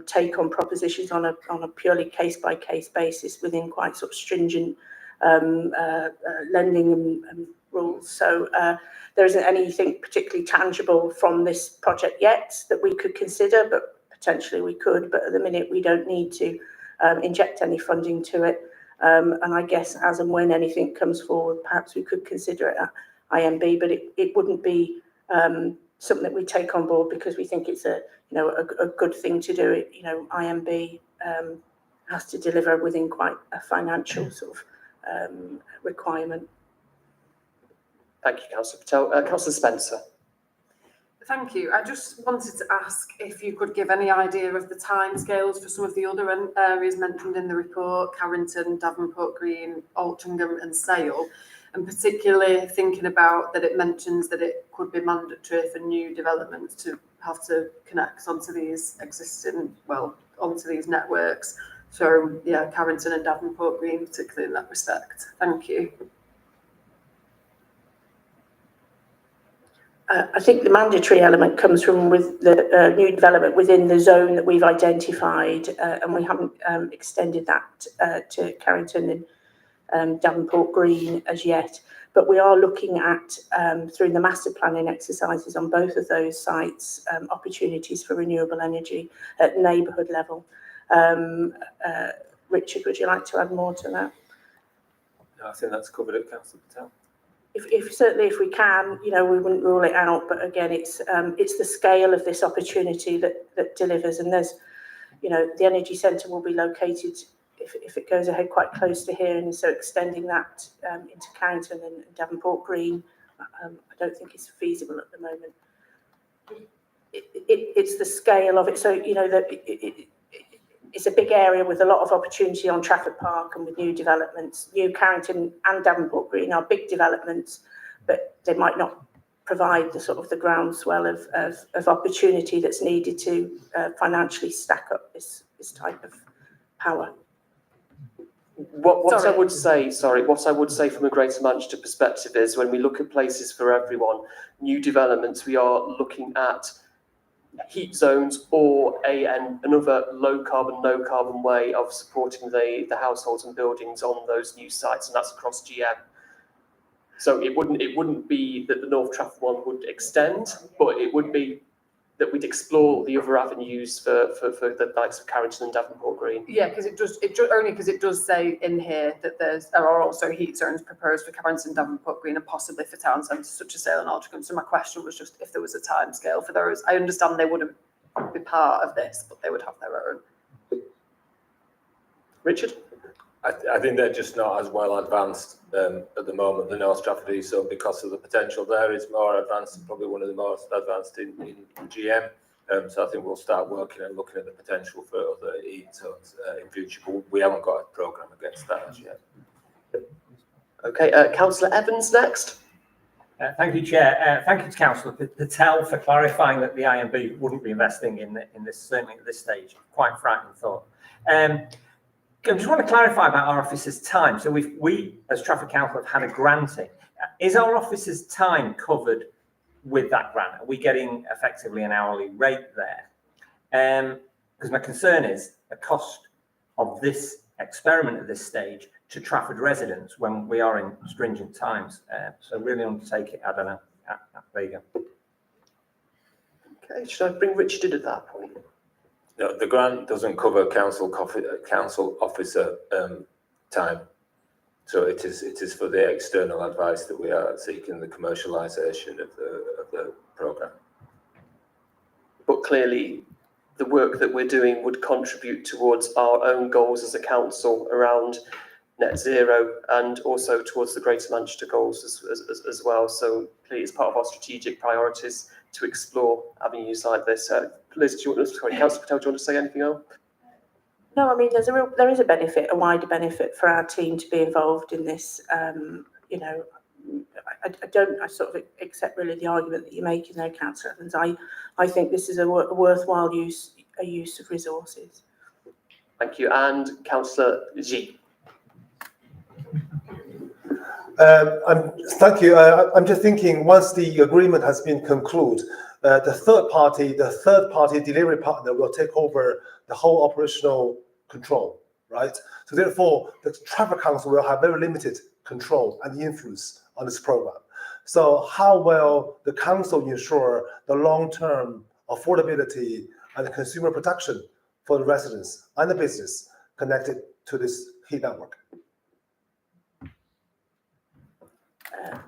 take on propositions on a purely case-by-case basis within quite sort of stringent lending and rules. So there isn't anything particularly tangible from this project yet that we could consider, but potentially we could. But at the minute, we don't need to inject any funding to it. And I guess as and when anything comes forward, perhaps we could consider it at IMB, but it wouldn't be something that we take on board because we think it's a good thing to do. It, IMB has to deliver within quite a financial sort of requirement. Thank you, Councillor Patel. Councillor Spencer. Thank you. I just wanted to ask if you could give any idea of the timescales for some of the other areas mentioned in the report: Carrington, Davenport Green, Altrincham and Sale, and particularly thinking about that it mentions that it could be mandatory for new developments to have to connect onto these onto these networks. So yeah, Carrington and Davenport Green, particularly in that respect. Thank you. I think the mandatory element comes from with the new development within the zone that we've identified, and we haven't extended that to Carrington and Davenport Green as yet. But we are looking at, through the master planning exercises on both of those sites, opportunities for renewable energy at neighbourhood level. Richard, would you like to add more to that? No, I think that's covered it, Councillor Patel. Certainly if we can, we wouldn't rule it out. But again, it's the scale of this opportunity that delivers. And there's, the energy centre will be located, if it goes ahead, quite close to here. And so extending that into Carrington and Davenport Green, I don't think it's feasible at the moment. It's the scale of it. So, it's a big area with a lot of opportunity on Trafford Park and with new developments. New Carrington and Davenport Green are big developments, but they might not provide the sort of the groundswell of opportunity that's needed to financially stack up this type of power. What I would say from a Greater Manchester perspective is when we look at places for everyone, new developments, we are looking at heat zones or another low carbon, no carbon way of supporting the households and buildings on those new sites, and that's across GM. So it wouldn't be that the North Trafford one would extend, but it would be that we'd explore the other avenues for the likes of Carrington and Davenport Green. Yeah, because it does say in here that there are also heat zones proposed for Carrington, Davenport Green, and possibly for town centres such as Sale and Altrincham. So my question was just if there was a timescale for those. I understand they wouldn't be part of this, but they would have their own. Richard? I think they're just not as well advanced at the moment, the North Stratford East Zone, because of the potential there is more advanced, probably one of the most advanced in GM. So I think we'll start working and looking at the potential for other heat zones in future, but we haven't got a programme against that as yet. Okay, Councillor Evans next. Thank you, Chair. Thank you to Councillor Patel for clarifying that the IMB wouldn't be investing in this, certainly at this stage. Quite frightening thought. I just want to clarify about our officers' time. So we as Trafford Council have had a granting. Is our officers' time covered with that grant? Are we getting effectively an hourly rate there? Because my concern is the cost of this experiment at this stage to Trafford residents when we are in stringent times. So really undertake it, I don't know. There you go. Okay, should I bring Richard in at that point? No, the grant doesn't cover council officer time. So it is for the external advice that we are seeking, the commercialisation of the programme. But clearly, the work that we're doing would contribute towards our own goals as a council around net zero and also towards the Greater Manchester goals as well. So clearly, it's part of our strategic priorities to explore avenues like this. Liz, do you want to, sorry, Councillor Patel, do you want to say anything else? No, I mean, there is a benefit, a wider benefit for our team to be involved in this. You know, I sort of accept really the argument that you're making there, Councillor Evans. I think this is a worthwhile use of resources. Thank you. And Councillor G. Thank you. I'm just thinking, once the agreement has been concluded, the third party delivery partner will take over the whole operational control, right? So therefore, the Trafford Council will have very limited control and influence on this program. So how will the council ensure the long-term affordability and consumer protection for the residents and the business connected to this heat network?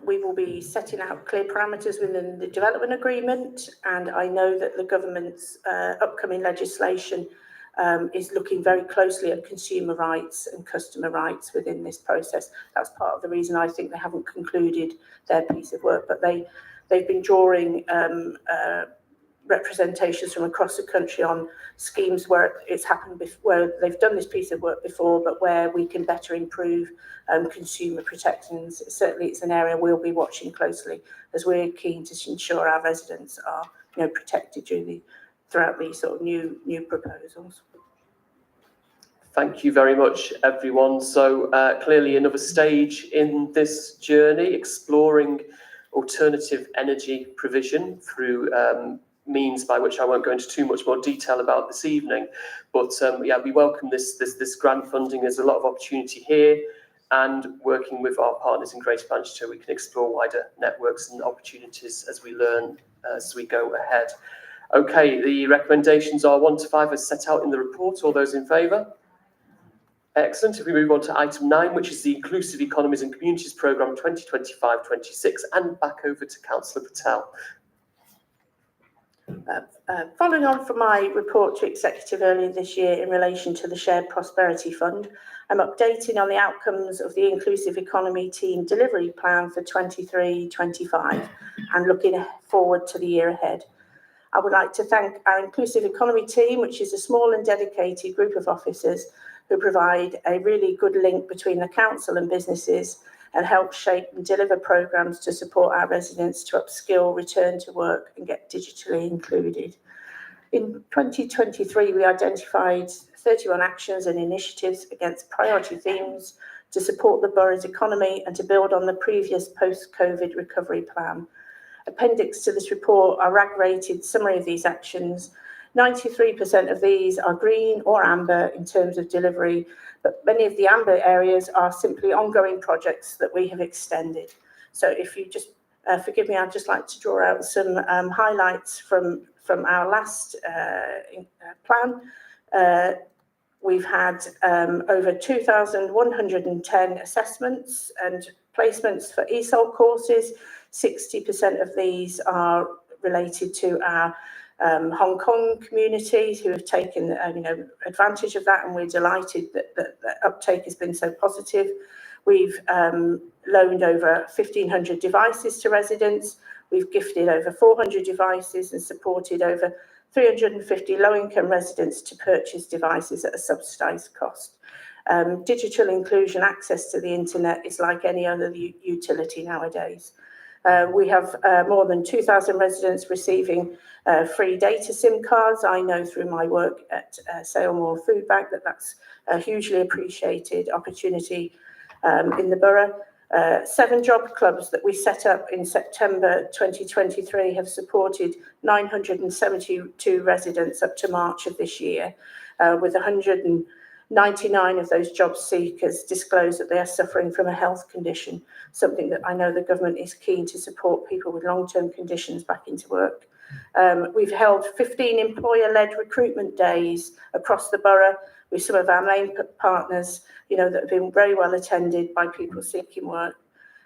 We will be setting out clear parameters within the development agreement, and I know that the government's upcoming legislation is looking very closely at consumer rights and customer rights within this process. That's part of the reason I think they haven't concluded their piece of work, but they've been drawing representations from across the country on schemes where it's happened where they've done this piece of work before, but where we can better improve consumer protections. Certainly, it's an area we'll be watching closely as we're keen to ensure our residents are, you know, protected throughout these sort of new proposals. Thank you very much, everyone. So clearly another stage in this journey, exploring alternative energy provision through means by which I won't go into too much more detail about this evening. But yeah, we welcome this grant funding. There's a lot of opportunity here, and working with our partners in Greater Manchester, we can explore wider networks and opportunities as we learn as we go ahead. Okay, the recommendations are 1 to 5 as set out in the report. All those in favour? Excellent. If we move on to item 9, which is the Inclusive Economies and Communities Programme 2025-26, and back over to Councillor Patel. Following on from my report to Executive earlier this year in relation to the Shared Prosperity Fund, I'm updating on the outcomes of the Inclusive Economy Team Delivery Plan for 23-25 and looking forward to the year ahead. I would like to thank our Inclusive Economy team, which is a small and dedicated group of officers who provide a really good link between the council and businesses and help shape and deliver programmes to support our residents to upskill, return to work and get digitally included. In 2023, we identified 31 actions and initiatives against priority themes to support the borough's economy and to build on the previous post-COVID recovery plan. Appendix to this report are RAG-rated summary of these actions. 93% of these are green or amber in terms of delivery, but many of the amber areas are simply ongoing projects that we have extended. So if you just forgive me, I'd just like to draw out some highlights from our last plan. We've had over 2,110 assessments and placements for ESOL courses. 60% of these are related to our Hong Kong communities who have taken advantage of that, and we're delighted that the uptake has been so positive. We've loaned over 1,500 devices to residents. We've gifted over 400 devices and supported over 350 low-income residents to purchase devices at a subsidised cost. Digital inclusion, access to the internet is like any other utility nowadays. We have more than 2,000 residents receiving free data SIM cards. I know through my work at Salemore Food Bank that that's a hugely appreciated opportunity in the borough. 7 job clubs that we set up in September 2023 have supported 972 residents up to March of this year, with 199 of those job seekers disclose that they are suffering from a health condition, something that I know the government is keen to support people with long-term conditions back into work. We've held 15 employer-led recruitment days across the borough with some of our main partners, that have been very well attended by people seeking work.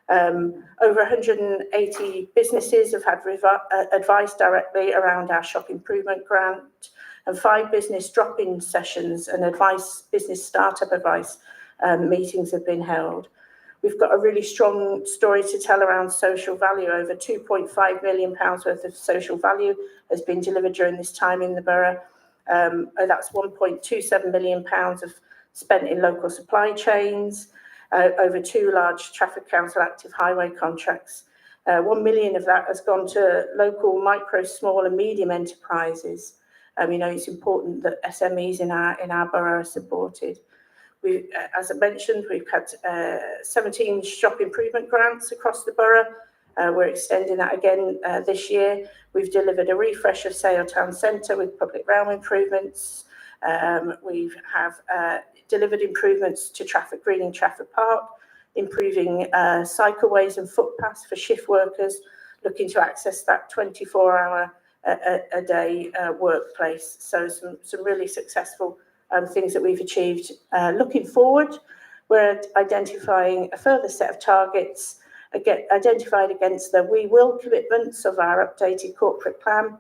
Over 180 businesses have had advice directly around our shop improvement grant, and 5 business drop-in sessions and business startup advice meetings have been held. We've got a really strong story to tell around social value. Over £2.5 million worth of social value has been delivered during this time in the borough. That's £1.27 million of spent in local supply chains, over 2 large Trafford Council active highway contracts. 1 million of that has gone to local micro, small and medium enterprises. It's important that SMEs in our borough are supported. As I mentioned, we've had 17 shop improvement grants across the borough. We're extending that again this year. We've delivered a refresh of Sale Town Centre with public realm improvements. We have delivered improvements to Trafford Green and Trafford Park, improving cycleways and footpaths for shift workers looking to access that 24-hour a day workplace. So some really successful things that we've achieved. Looking forward, we're identifying a further set of targets identified against the We Will commitments of our updated corporate plan.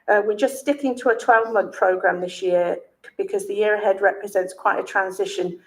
We're just sticking to a 12-month programme this year because the year ahead represents quite a transition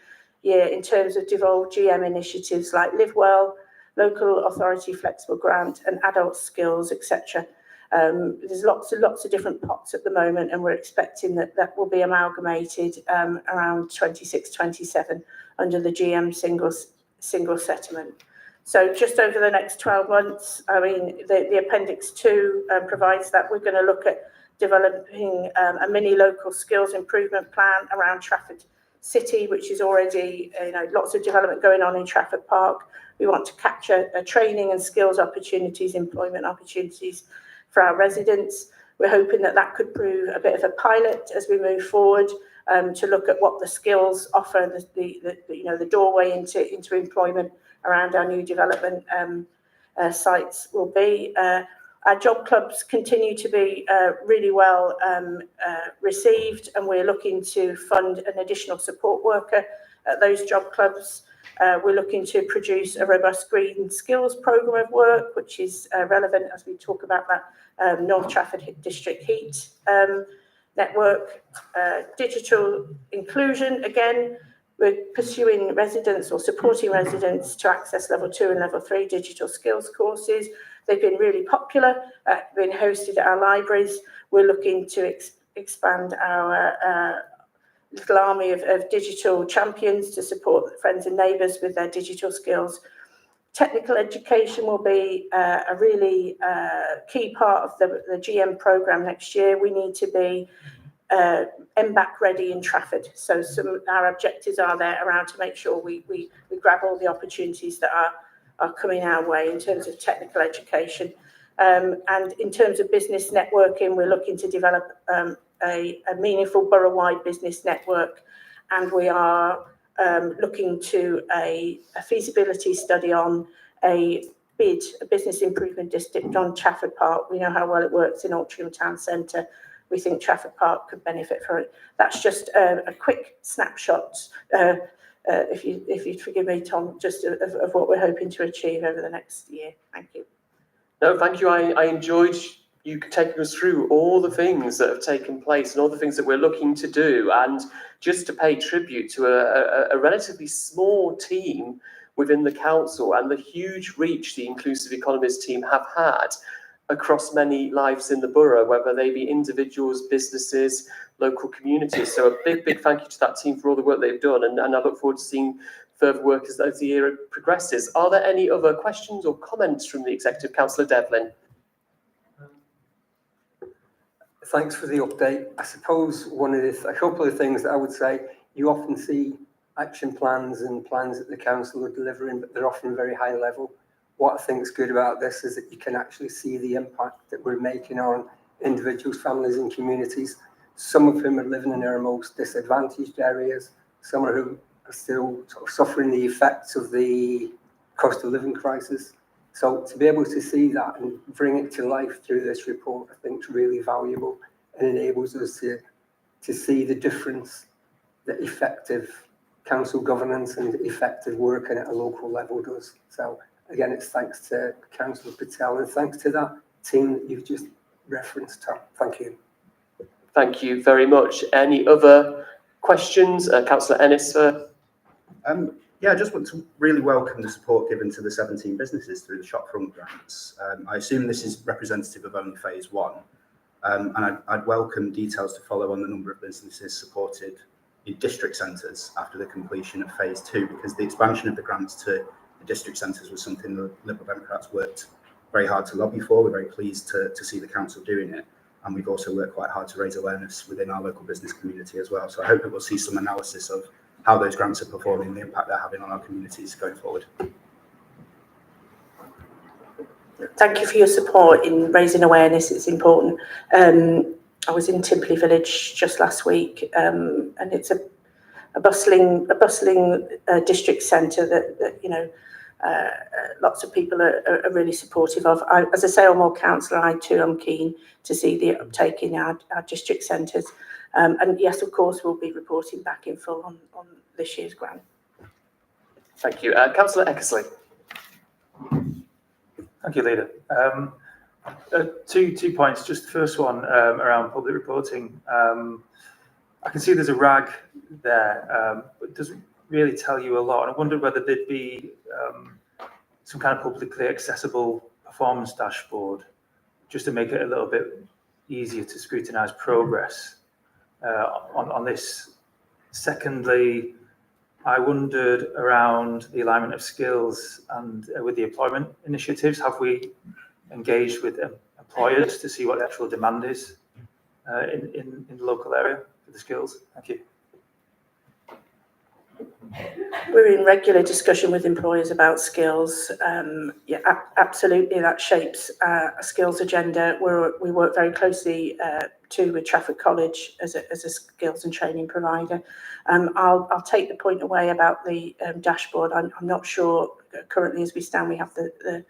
year in terms of devolved GM initiatives like Live Well, Local Authority Flexible Grant and Adult Skills, etc. There's lots of different pots at the moment, and we're expecting that will be amalgamated around 26-27 under the GM single settlement. So just over the next 12 months, the Appendix 2 provides that we're going to look at developing a mini local skills improvement plan around Trafford City, which is already lots of development going on in Trafford Park. We want to capture training and skills opportunities, employment opportunities for our residents. We're hoping that could prove a bit of a pilot as we move forward to look at what the skills offer, the doorway into employment around our new development sites will be. Our job clubs continue to be really well received, and we're looking to fund an additional support worker at those job clubs. We're looking to produce a robust green skills programme of work, which is relevant as we talk about that North Trafford District Heat network. Digital inclusion, again, we're pursuing residents or supporting residents to access level 2 and level 3 digital skills courses. They've been really popular, been hosted at our libraries. We're looking to expand our little army of digital champions to support friends and neighbours with their digital skills. Technical education will be a really key part of the GM programme next year. We need to be MBAC ready in Trafford. So our objectives are there around to make sure we grab all the opportunities that are coming our way in terms of technical education. And in terms of business networking, we're looking to develop a meaningful borough-wide business network, and we are looking to a feasibility study on a business improvement district on Trafford Park. We know how well it works in Altrincham Town Centre. We think Trafford Park could benefit from it. That's just a quick snapshot, if you'd forgive me, Tom, just of what we're hoping to achieve over the next year. Thank you. No, thank you. I enjoyed you taking us through all the things that have taken place and all the things that we're looking to do, and just to pay tribute to a relatively small team within the council and the huge reach the Inclusive Economies team have had across many lives in the borough, whether they be individuals, businesses, local communities. So a big thank you to that team for all the work they've done, and I look forward to seeing further work as the year progresses. Are there any other questions or comments from the Executive? Councillor Devlin. Thanks for the update. I suppose a couple of things that I would say, you often see action plans and plans that the council are delivering, but they're often very high level. What I think is good about this is that you can actually see the impact that we're making on individuals, families and communities. Some of whom are living in our most disadvantaged areas, some of whom are still sort of suffering the effects of the cost of living crisis. So to be able to see that and bring it to life through this report, I think is really valuable and enables us to see the difference that effective council governance and effective working at a local level does. So again, it's thanks to Councillor Patel and thanks to that team that you've just referenced, Tom. Thank you. Thank you very much. Any other questions? Councillor Ennis. Yeah, I just want to really welcome the support given to the 17 businesses through the shopfront grants. I assume this is representative of only phase one, and I'd welcome details to follow on the number of businesses supported in district centres after the completion of phase two, because the expansion of the grants to the district centres was something the Liberal Democrats worked very hard to lobby for. We're very pleased to see the council doing it, and we've also worked quite hard to raise awareness within our local business community as well. So I hope that we'll see some analysis of how those grants are performing, the impact they're having on our communities going forward. Thank you for your support in raising awareness. It's important. I was in Timperley Village just last week, and it's a bustling district centre that lots of people are really supportive of. As I say, I'm more councillor. I too am keen to see the uptake in our district centres. And yes, of course, we'll be reporting back in full on this year's grant. Thank you. Councillor Eckersley. Thank you, Leader. Two points. Just the first one around public reporting. I can see there's a RAG there, but it doesn't really tell you a lot. And I wondered whether there'd be some kind of publicly accessible performance dashboard just to make it a little bit easier to scrutinise progress on this. Secondly, I wondered around the alignment of skills and with the employment initiatives. Have we engaged with employers to see what the actual demand is in the local area for the skills? Thank you. We're in regular discussion with employers about skills. Yeah, absolutely, that shapes a skills agenda. We work very closely too with Trafford College as a skills and training provider. I'll take the point away about the dashboard. I'm not sure currently as we stand we have the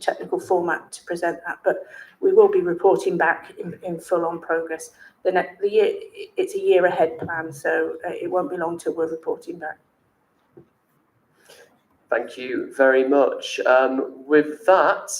technical format to present that, but we will be reporting back in full on progress. The year, it's a year ahead plan, so it won't be long till we're reporting back. Thank you very much. With that,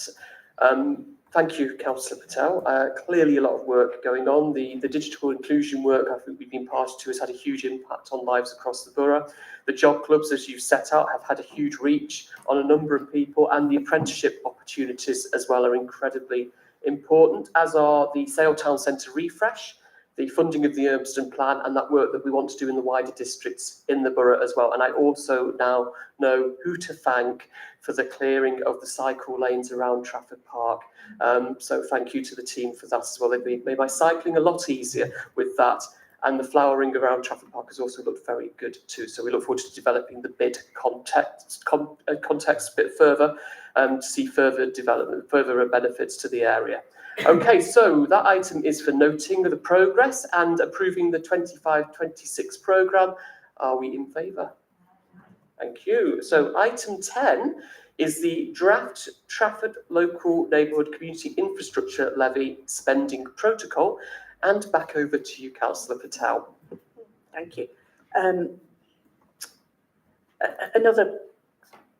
thank you, Councillor Patel. Clearly a lot of work going on. The digital inclusion work I think we've been part to has had a huge impact on lives across the borough. The job clubs, as you've set out, have had a huge reach on a number of people, and the apprenticeship opportunities as well are incredibly important, as are the Sale Town Centre refresh, the funding of the Urmston plan, and that work that we want to do in the wider districts in the borough as well. And I also now know who to thank for the clearing of the cycle lanes around Trafford Park. So thank you to the team for that as well. They've made my cycling a lot easier with that. And the flowering around Trafford Park has also looked very good too. So we look forward to developing the bid context a bit further to see further development, further benefits to the area. Okay, so that item is for noting the progress and approving the 25-26 programme. Are we in favour? Thank you. So item 10 is the draft Trafford Local Neighbourhood Community Infrastructure Levy Spending Protocol. And back over to you, Councillor Patel. Thank you. Another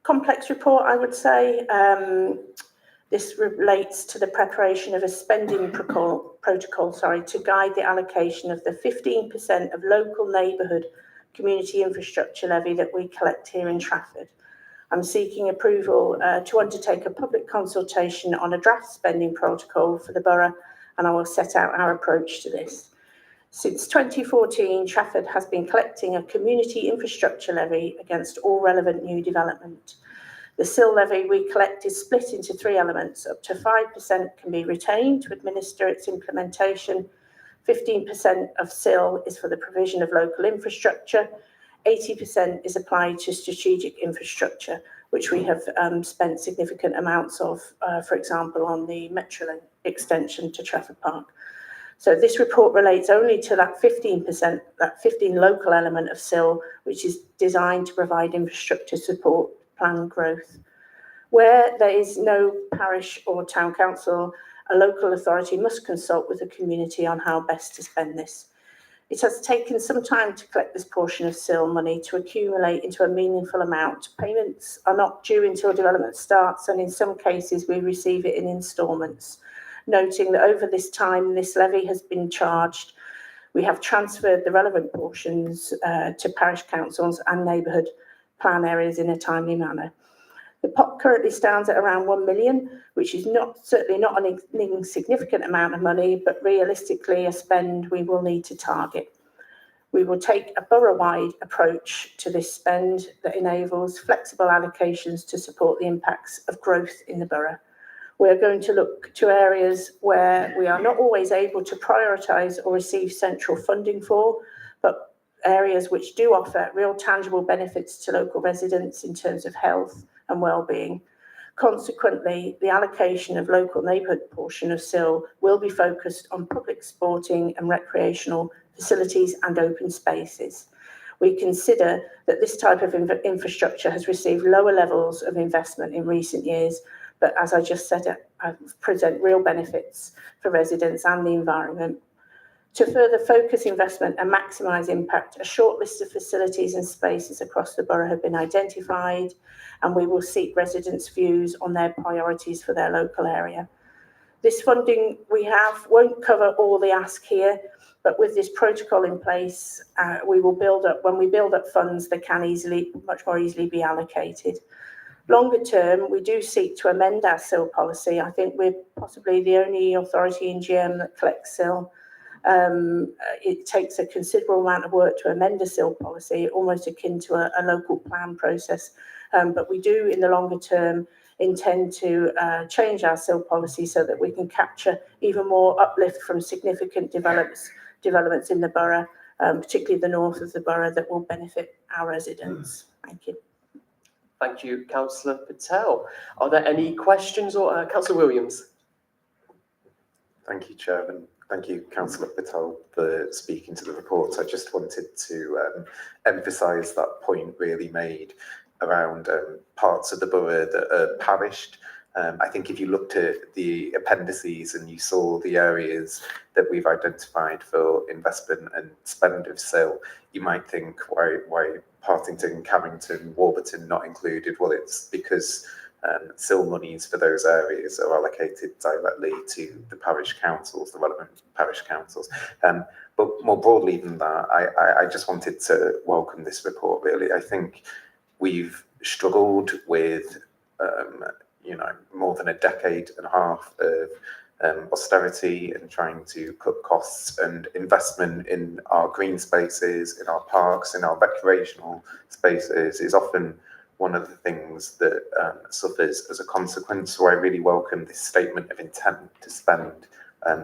complex report, I would say. This relates to the preparation of a spending protocol to guide the allocation of the 15% of local neighbourhood community infrastructure levy that we collect here in Trafford. I'm seeking approval to undertake a public consultation on a draft spending protocol for the borough, and I will set out our approach to this. Since 2014, Trafford has been collecting a community infrastructure levy against all relevant new development. The SIL levy we collect is split into three elements. Up to 5% can be retained to administer its implementation. 15% of SIL is for the provision of local infrastructure. 80% is applied to strategic infrastructure, which we have spent significant amounts of, for example, on the Metrolink extension to Trafford Park. So this report relates only to that 15%, that 15 local element of SIL, which is designed to provide infrastructure support, planned growth. Where there is no parish or town council, a local authority must consult with the community on how best to spend this. It has taken some time to collect this portion of SIL money to accumulate into a meaningful amount. Payments are not due until development starts, and in some cases we receive it in instalments. Noting that over this time this levy has been charged, we have transferred the relevant portions to parish councils and neighbourhood plan areas in a timely manner. The pot currently stands at around 1 million, which is certainly not an insignificant amount of money, but realistically a spend we will need to target. We will take a borough-wide approach to this spend that enables flexible allocations to support the impacts of growth in the borough. We're going to look to areas where we are not always able to prioritise or receive central funding for, but areas which do offer real tangible benefits to local residents in terms of health and well-being. Consequently, the allocation of local neighbourhood portion of SIL will be focused on public sporting and recreational facilities and open spaces. We consider that this type of infrastructure has received lower levels of investment in recent years, but as I just said, present real benefits for residents and the environment. To further focus investment and maximise impact, a short list of facilities and spaces across the borough have been identified, and we will seek residents' views on their priorities for their local area. This funding we have won't cover all the ask here, but with this protocol in place, we will build up, when we build up funds, they can much more easily be allocated. Longer term, we do seek to amend our SIL policy. I think we're possibly the only authority in GM that collects SIL. It takes a considerable amount of work to amend a SIL policy, almost akin to a local plan process. But we do, in the longer term, intend to change our SIL policy so that we can capture even more uplift from significant developments in the borough, particularly the north of the borough, that will benefit our residents. Thank you. Thank you, Councillor Patel. Are there any questions, or Councillor Williams? Thank you, Chairman. Thank you, Councillor Patel, for speaking to the report. I just wanted to emphasise that point really made around parts of the borough that are parished. I think if you looked at the appendices and you saw the areas that we've identified for investment and spend of SIL, you might think, why Partington, Carrington, Warburton not included? Well, it's because SIL monies for those areas are allocated directly to the parish councils, the relevant parish councils. But more broadly than that, I just wanted to welcome this report, really. I think we've struggled with more than a decade and a half of austerity and trying to cut costs, and investment in our green spaces, in our parks, in our recreational spaces is often one of the things that suffers as a consequence. So I really welcome this statement of intent to spend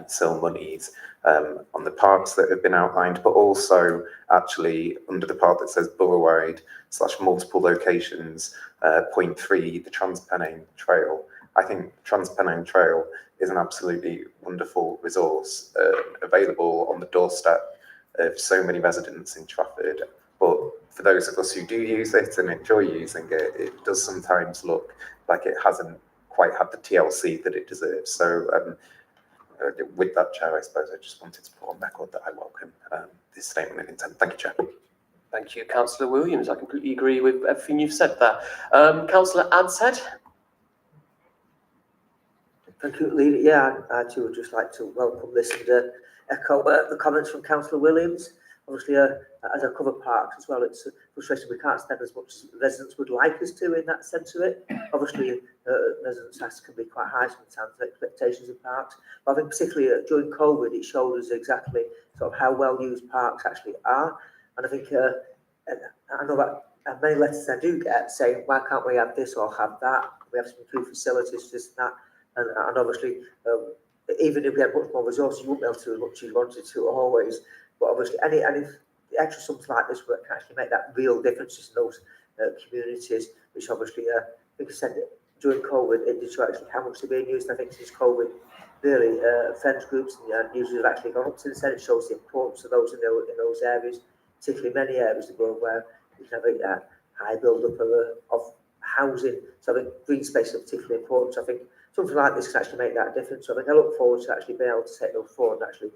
SIL monies on the parks that have been outlined, but also actually under the part that says borough-wide / multiple locations, point 3, the Transpennine Trail. I think Transpennine Trail is an absolutely wonderful resource available on the doorstep of so many residents in Trafford. But for those of us who do use it and enjoy using it, it does sometimes look like it hasn't quite had the TLC that it deserves. So with that, Chair, I suppose I just wanted to put on record that I welcome this statement of intent. Thank you, Chair. Thank you, Councillor Williams. I completely agree with everything you've said there. Councillor Adshead? Thank you, Leader. Yeah, I too would just like to welcome this and echo the comments from Councillor Williams. Obviously, as I cover parks as well, it's frustrating we can't spend as much as residents would like us to in that sense of it. Obviously, residents' asks can be quite high sometimes, expectations in parks. But I think particularly during COVID, it showed us exactly sort of how well used parks actually are. And I think, I know that many letters I do get saying, why can't we have this or have that? We have some improved facilities, this and that. And obviously, even if we had much more resources, you wouldn't be able to do as much as you wanted to always. But obviously, any extra sums like this work can actually make that real difference in those communities, which obviously, I think I said during COVID, it did show actually how much they're being used. And I think since COVID, really, friends groups and users have actually gone up since then. It shows the importance of those in those areas, particularly many areas of the world where you can have a high build-up of housing. So I think green space is particularly important. So I think something like this can actually make that difference. So I think I look forward to actually being able to take those forward and actually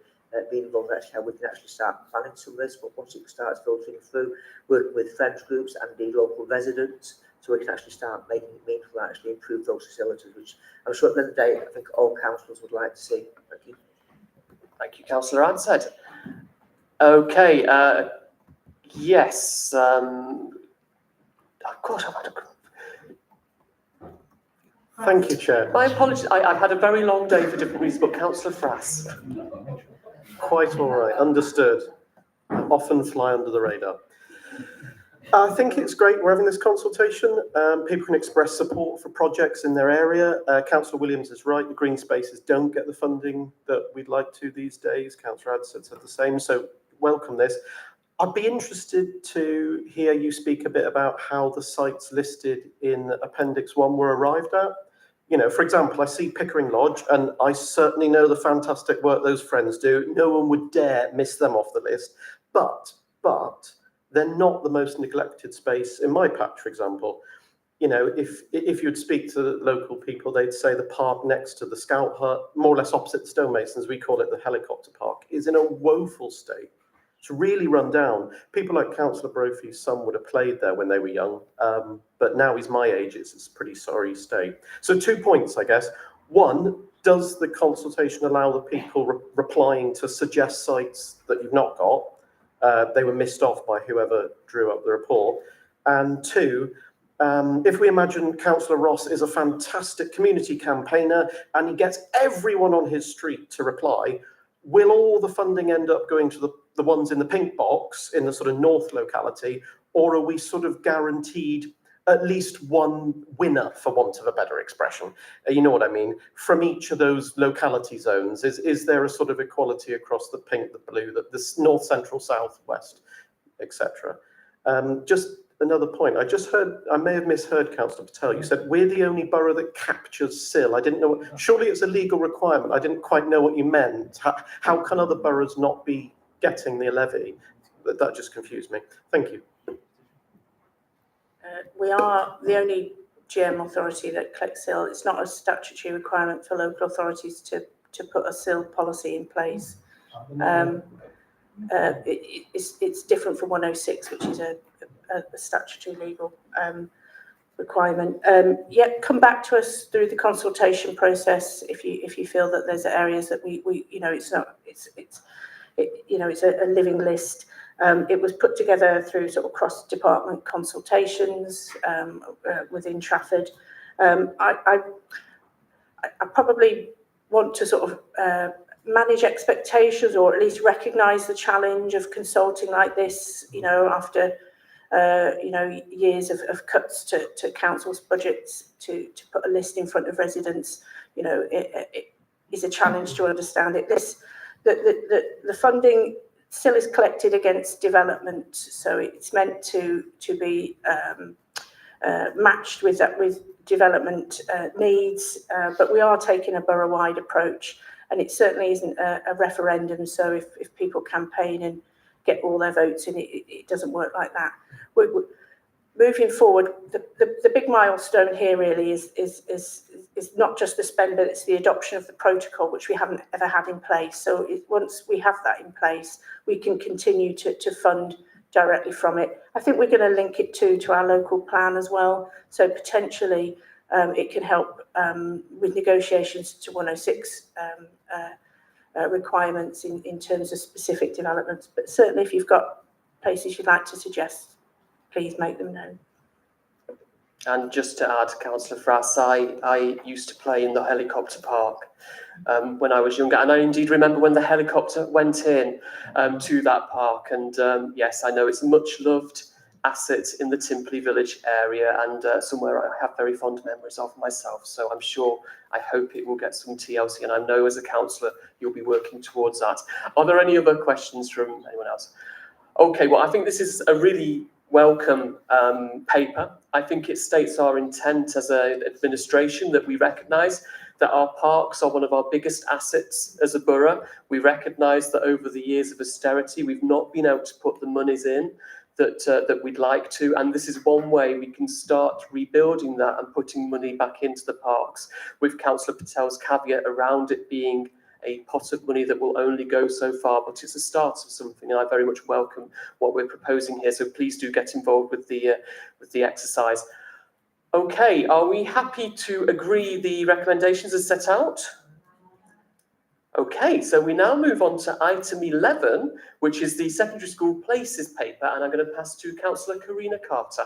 being involved in actually how we can actually start planning some of this. But once it starts filtering through, working with friends groups and indeed local residents, so we can actually start making it meaningful and actually improve those facilities, which I'm sure at the end of the day, I think all councillors would like to see. Thank you. Thank you, Councillor Ansett. Okay, yes. God, I've had a... Thank you, Chair. My apologies, I've had a very long day for different reasons, but Councillor Frass. Quite all right, understood. I often fly under the radar. I think it's great we're having this consultation. People can express support for projects in their area. Councillor Williams is right, the green spaces don't get the funding that we'd like to these days. Councillor Ansett said the same, so welcome this. I'd be interested to hear you speak a bit about how the sites listed in Appendix 1 were arrived at. You know, for example, I see Pickering Lodge, and I certainly know the fantastic work those friends do. No one would dare miss them off the list. But they're not the most neglected space in my patch, for example. You know, if you'd speak to the local people, they'd say the park next to the Scout Hut, more or less opposite the Stonemasons, we call it the helicopter park, is in a woeful state. It's really run down. People like Councillor Brophy's son would have played there when they were young, but now he's my age, it's a pretty sorry state. So 2 points, I guess. One, does the consultation allow the people replying to suggest sites that you've not got? They were missed off by whoever drew up the report. And two, if we imagine Councillor Ross is a fantastic community campaigner and he gets everyone on his street to reply, will all the funding end up going to the ones in the pink box in the sort of north locality, or are we sort of guaranteed at least one winner, for want of a better expression? You know what I mean? From each of those locality zones, is there a sort of equality across the pink, the blue, the north, central, south, west, etc.? Just another point. I just heard, I may have misheard Councillor Patel. You said we're the only borough that captures SIL. I didn't know. Surely it's a legal requirement. I didn't quite know what you meant. How can other boroughs not be getting the levy? That just confused me. Thank you. We are the only GM authority that collects SIL. It's not a statutory requirement for local authorities to put a SIL policy in place. It's different from 106, which is a statutory legal requirement. Yeah, come back to us through the consultation process if you feel that there's areas that we you know, it's a living list. It was put together through sort of cross-department consultations within Trafford. I probably want to sort of manage expectations, or at least recognise the challenge of consulting like this, you know, after years of cuts to council's budgets, to put a list in front of residents. You know, it is a challenge to understand it. The funding still is collected against development, so it's meant to be matched with development needs, but we are taking a borough-wide approach, and it certainly isn't a referendum. So if people campaign and get all their votes in, it doesn't work like that. We're moving forward, the big milestone here really is not just the spend, but it's the adoption of the protocol, which we haven't ever had in place. So once we have that in place, we can continue to fund directly from it. I think we're going to link it to our local plan as well. So potentially It can help with negotiations to 106 requirements in terms of specific developments. But certainly if you've got places you'd like to suggest, please make them known. And just to add, Councillor Frass, I used to play in the helicopter park when I was younger, and I indeed remember when the helicopter went in to that park. And yes, I know it's a much loved asset in the Timperley Village area, and somewhere I have very fond memories of myself. So I'm sure, I hope it will get some TLC, and I know as a councillor you'll be working towards that. Are there any other questions from anyone else? Okay, well, I think this is a really welcome paper. I think it states our intent as an administration that we recognise that our parks are one of our biggest assets as a borough. We recognise that over the years of austerity, we've not been able to put the monies in that we'd like to, and this is one way we can start rebuilding that and putting money back into the parks, with Councillor Patel's caveat around it being a pot of money that will only go so far, but it's a start of something, and I very much welcome what we're proposing here. So please do get involved with the exercise. Okay, are we happy to agree the recommendations as set out? Okay, so we now move on to item 11, which is the secondary school places paper, and I'm going to pass to Councillor Karina Carter.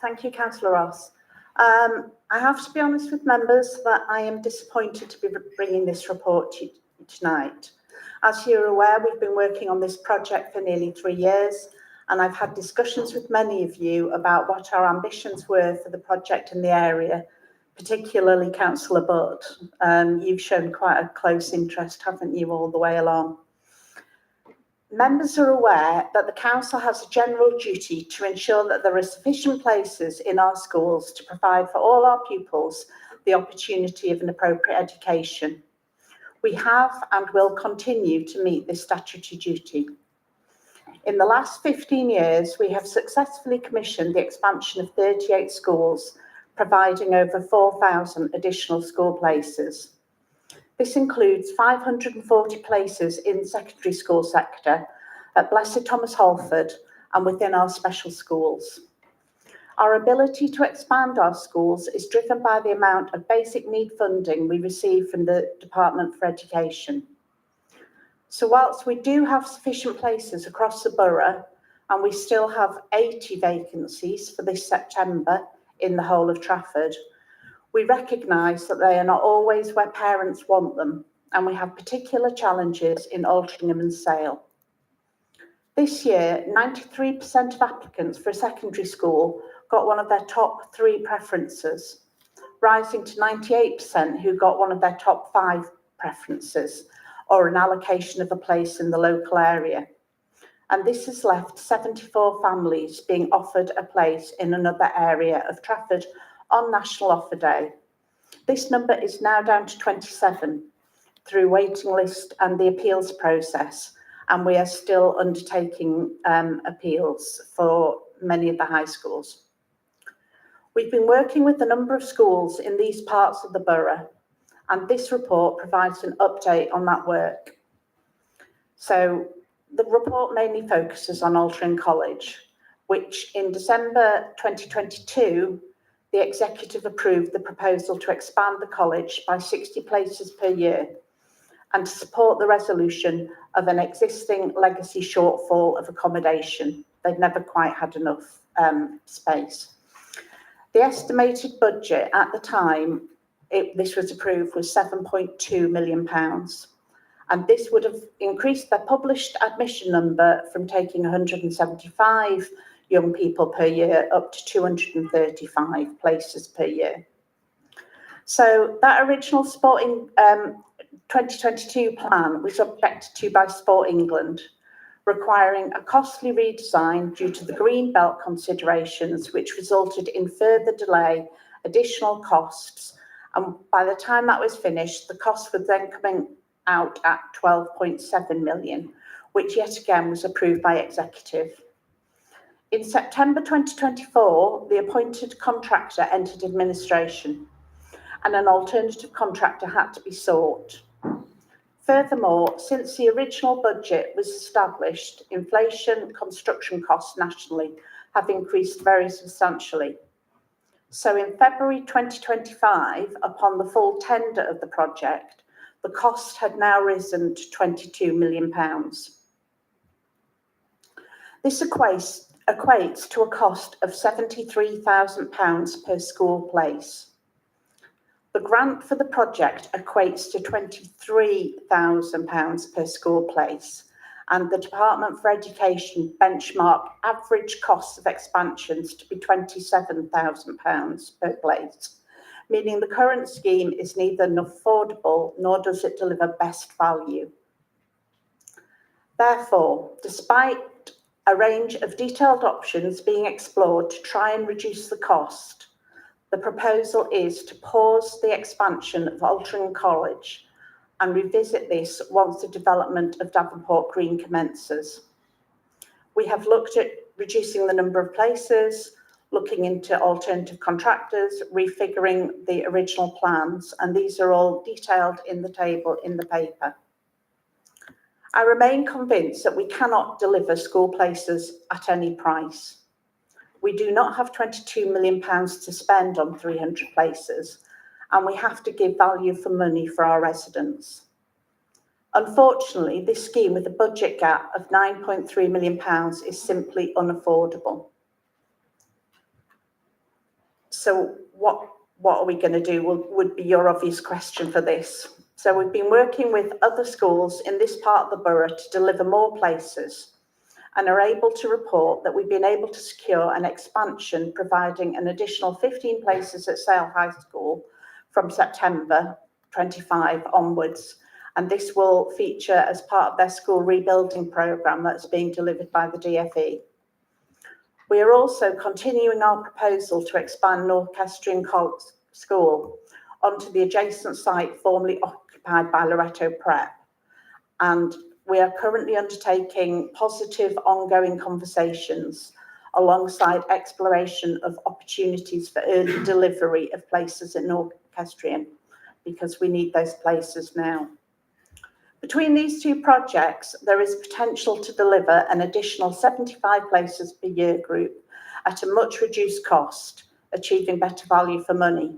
Thank you, Councillor Ross. I have to be honest with members that I am disappointed to be bringing this report to you tonight. As you're aware, we've been working on this project for nearly 3 years, and I've had discussions with many of you about what our ambitions were for the project in the area, particularly Councillor Butt. You've shown quite a close interest, haven't you, all the way along? Members are aware that the council has a general duty to ensure that there are sufficient places in our schools to provide for all our pupils the opportunity of an appropriate education. We have and will continue to meet this statutory duty. In the last 15 years, we have successfully commissioned the expansion of 38 schools, providing over 4,000 additional school places. This includes 540 places in the secondary school sector at Blessed Thomas Holford and within our special schools. Our ability to expand our schools is driven by the amount of basic need funding we receive from the Department for Education. So whilst we do have sufficient places across the borough, and we still have 80 vacancies for this September in the whole of Trafford, we recognise that they are not always where parents want them, and we have particular challenges in Altrincham and Sale. This year, 93% of applicants for a secondary school got one of their top 3 preferences, rising to 98% who got one of their top 5 preferences, or an allocation of a place in the local area. And this has left 74 families being offered a place in another area of Trafford on National Offer Day. This number is now down to 27 through waiting list and the appeals process, and we are still undertaking appeals for many of the high schools. We've been working with a number of schools in these parts of the borough, and this report provides an update on that work. So the report mainly focuses on Altrincham College, which in December 2022, the executive approved the proposal to expand the college by 60 places per year and to support the resolution of an existing legacy shortfall of accommodation. They'd never quite had enough space. The estimated budget at the time this was approved was £7.2 million. And this would have increased their published admission number from taking 175 young people per year up to 235 places per year. So that original Sporting 2022 plan was objected to by Sport England, requiring a costly redesign due to the green belt considerations, which resulted in further delay, additional costs. And by the time that was finished, the cost was then coming out at 12.7 million, which yet again was approved by executive. In September 2024, the appointed contractor entered administration and an alternative contractor had to be sought. Furthermore, since the original budget was established, inflation, construction costs nationally have increased very substantially. So in February 2025, upon the full tender of the project, the cost had now risen to £22 million. This equates to a cost of £73,000 per school place. The grant for the project equates to £23,000 per school place, and the Department for Education benchmark average costs of expansions to be £27,000 per place, meaning the current scheme is neither affordable nor does it deliver best value. Therefore, despite a range of detailed options being explored to try and reduce the cost, the proposal is to pause the expansion of Altrincham College and revisit this once the development of Davenport Green commences. We have looked at reducing the number of places, looking into alternative contractors, refiguring the original plans, and these are all detailed in the table in the paper. I remain convinced that we cannot deliver school places at any price. We do not have £22 million to spend on 300 places, and we have to give value for money for our residents. Unfortunately, this scheme with a budget gap of £9.3 million is simply unaffordable. So what are we going to do would be your obvious question for this. So we've been working with other schools in this part of the borough to deliver more places, and are able to report that we've been able to secure an expansion providing an additional 15 places at Sale High School from September 25 onwards, and this will feature as part of their school rebuilding programme that's being delivered by the DfE. We are also continuing our proposal to expand North Kestrel School onto the adjacent site formerly occupied by Loretto Prep, and we are currently undertaking positive ongoing conversations alongside exploration of opportunities for early delivery of places at North Kestrel, because we need those places now. Between these two projects, there is potential to deliver an additional 75 places per year group at a much reduced cost, achieving better value for money.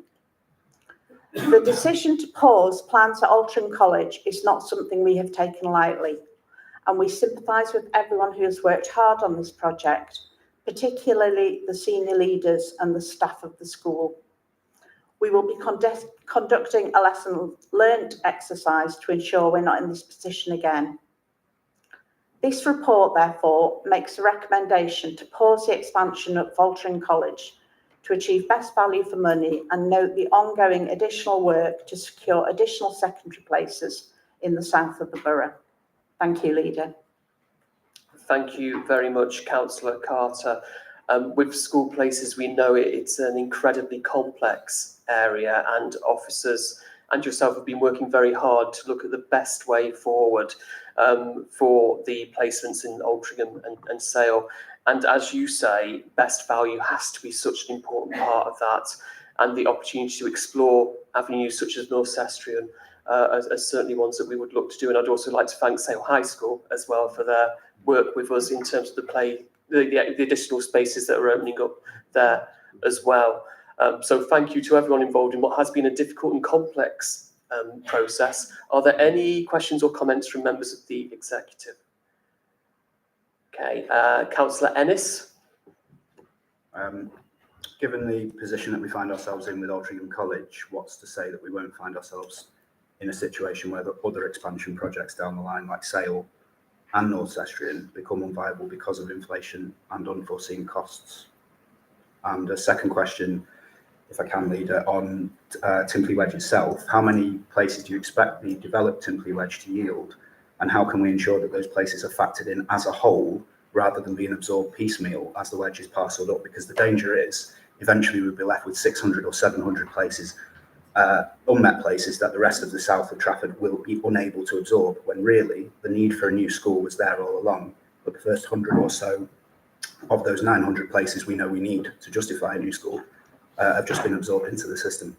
The decision to pause plans at Altrincham College is not something we have taken lightly, and we sympathise with everyone who has worked hard on this project, particularly the senior leaders and the staff of the school. We will be conducting a lesson learnt exercise to ensure we're not in this position again. This report, therefore, makes a recommendation to pause the expansion of Altrincham College to achieve best value for money, and note the ongoing additional work to secure additional secondary places in the south of the borough. Thank you, Leader. Thank you very much, Councillor Carter. With school places, we know it's an incredibly complex area, and officers and yourself have been working very hard to look at the best way forward for the placements in Altrincham and Sale. And as you say, best value has to be such an important part of that, and the opportunity to explore avenues such as North Kestrel are certainly ones that we would look to do. And I'd also like to thank Sale High School as well for their work with us in terms of the additional spaces that are opening up there as well. So thank you to everyone involved in what has been a difficult and complex process. Are there any questions or comments from members of the executive? Okay, Councillor Ennis. Given the position that we find ourselves in with Altrincham College, what's to say that we won't find ourselves in a situation where the other expansion projects down the line, like Sale and North Kestrel, become unviable because of inflation and unforeseen costs? And a second question, if I can, Leader, on Timpley Wedge itself, how many places do you expect the developed Timpley Wedge to yield? And how can we ensure that those places are factored in as a whole rather than being absorbed piecemeal as the wedge is parcelled up? Because the danger is eventually we'll be left with 600 or 700 places, unmet places that the rest of the south of Trafford will be unable to absorb, when really the need for a new school was there all along. But the first 100 or so of those 900 places we know we need to justify a new school have just been absorbed into the system.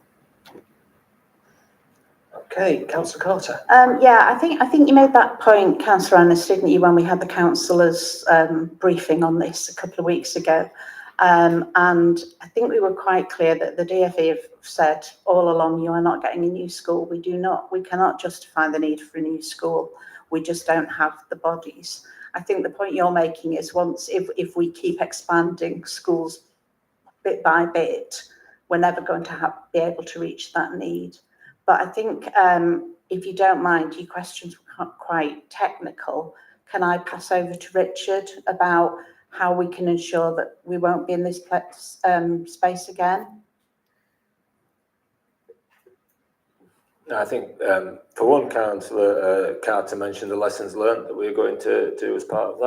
Okay, Councillor Carter. Yeah, I think you made that point, Councillor Ennis, didn't you, when we had the councillors' briefing on this a couple of weeks ago. And I think we were quite clear that the DfE have said all along, you are not getting a new school. We cannot justify the need for a new school. We just don't have the bodies. I think the point you're making is if we keep expanding schools bit by bit, we're never going to be able to reach that need. But I think if you don't mind, your questions were quite technical. Can I pass over to Richard about how we can ensure that we won't be in this space again? I think, for one, Councillor Carter mentioned the lessons learned that we're going to do as part of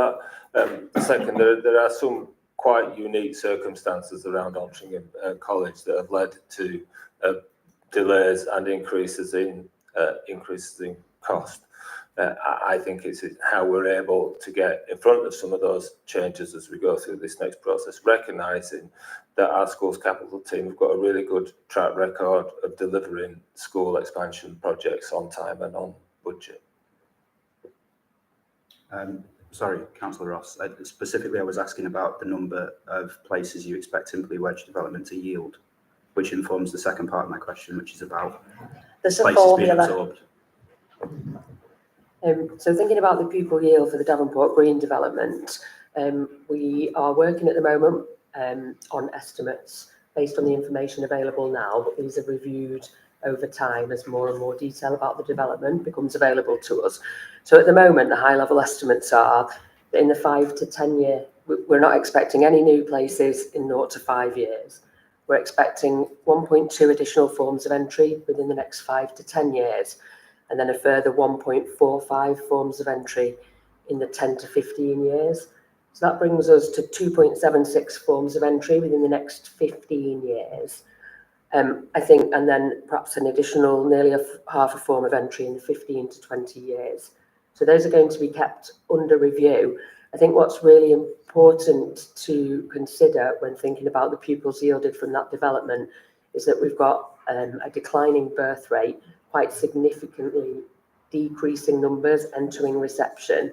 that. Second, there are some quite unique circumstances around Altrincham College that have led to delays and increases in cost. I think it's how we're able to get in front of some of those changes as we go through this next process, recognising that our schools capital team have got a really good track record of delivering school expansion projects on time and on budget. Sorry, Councillor Ross. Specifically, I was asking about the number of places you expect Timberley Wedge development to yield, which informs the second part of my question, which is about There's a places being formula. absorbed. So thinking about the pupil yield for the Davenport Green development, we are working at the moment on estimates based on the information available now, but these are reviewed over time as more and more detail about the development becomes available to us. So at the moment, the high level estimates are that in the 5 to 10 year, we're not expecting any new places in 0 to 5 years. We're expecting 1.2 additional forms of entry within the next 5 to 10 years, and then a further 1.45 forms of entry in the 10 to 15 years. So that brings us to 2.76 forms of entry within the next 15 years. I think, and then perhaps an additional nearly half a form of entry in 15 to 20 years. So those are going to be kept under review. I think what's really important to consider when thinking about the pupils yielded from that development is that we've got a declining birth rate, quite significantly decreasing numbers entering reception.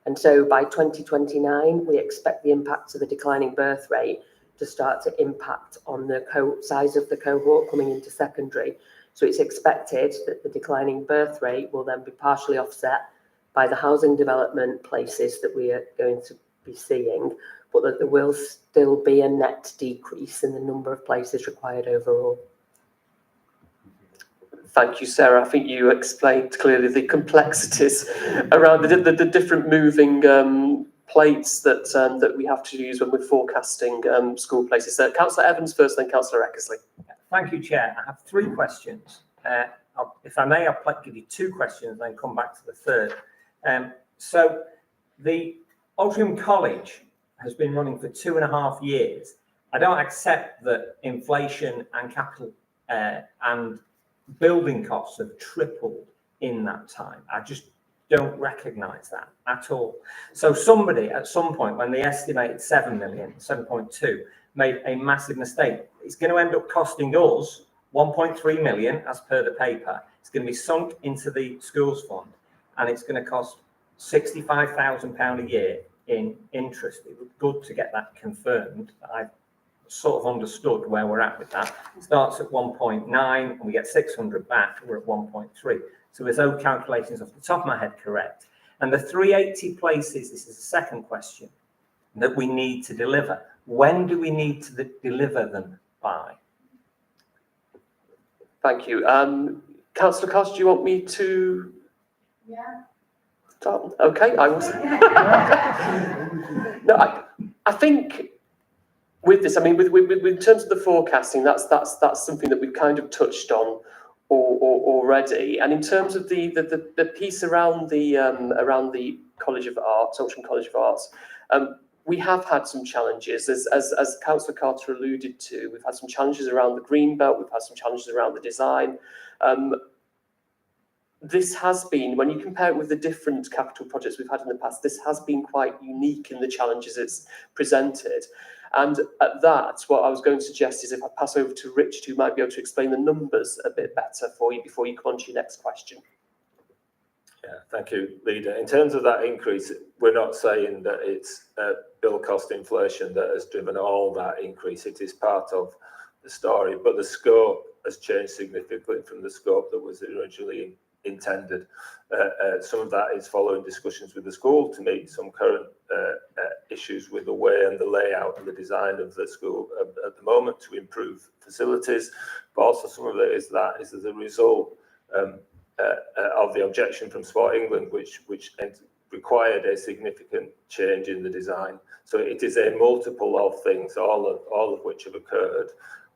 And so by 2029, we expect the impact of the declining birth rate to start to impact on the size of the cohort coming into secondary. So it's expected that the declining birth rate will then be partially offset by the housing development places that we are going to be seeing, but that there will still be a net decrease in the number of places required overall. Thank you, Sarah. I think you explained clearly the complexities around the different moving plates that we have to use when we're forecasting school places. So Councillor Evans first, then Councillor Eckersley. Thank you, Chair. I have 3 questions. If I may, I'll give you 2 questions, then come back to the third. So the Altrincham College has been running for 2.5 years. I don't accept that inflation and capital and building costs have tripled in that time. I just don't recognise that at all. So somebody at some point, when they estimated 7 million, 7.2, made a massive mistake. It's going to end up costing us 1.3 million as per the paper. It's going to be sunk into the schools fund, and it's going to cost £65,000 a year in interest. It was good to get that confirmed. I've sort of understood where we're at with that. It starts at 1.9 and we get 600 back. We're at 1.3. So there's no calculations off the top of my head correct. And the 380 places, this is the second question, that we need to deliver. When do we need to deliver them by? Thank you. Councillor Cost, do you want me to? Yeah. Start? Okay, I will. No, I think with this, I mean, with in terms of the forecasting, that's something that we've kind of touched on already. And in terms of the piece around the College of Arts, Altrincham College of Arts, we have had some challenges, as Councillor Carter alluded to. We've had some challenges around the green belt. We've had some challenges around the design. This has been, when you compare it with the different capital projects we've had in the past, this has been quite unique in the challenges it's presented. And at that, what I was going to suggest is if I pass over to Richard, who might be able to explain the numbers a bit better for you before you come on to your next question. Yeah, thank you, Leader. In terms of that increase, we're not saying that it's bill cost inflation that has driven all that increase. It is part of the story, but the scope has changed significantly from the scope that was originally intended. Some of that is following discussions with the school to meet some current issues with the way and the layout and the design of the school at the moment to improve facilities, but also some of it is as a result of the objection from Sport England, which required a significant change in the design. So it is a multiple of things, all of which have occurred,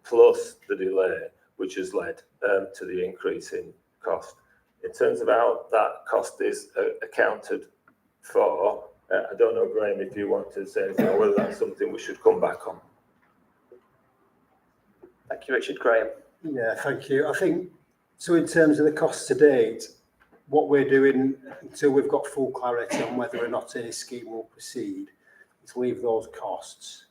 plus the delay, which has led to the increase in cost. In terms of how that cost is accounted for, I don't know, Graham, if you want to say anything, or whether that's something we should come back on. Thank you, Richard. Graham. Yeah, thank you. I think, so in terms of the costs to date, what we're doing until we've got full clarity on whether or not a scheme will proceed is leave those costs.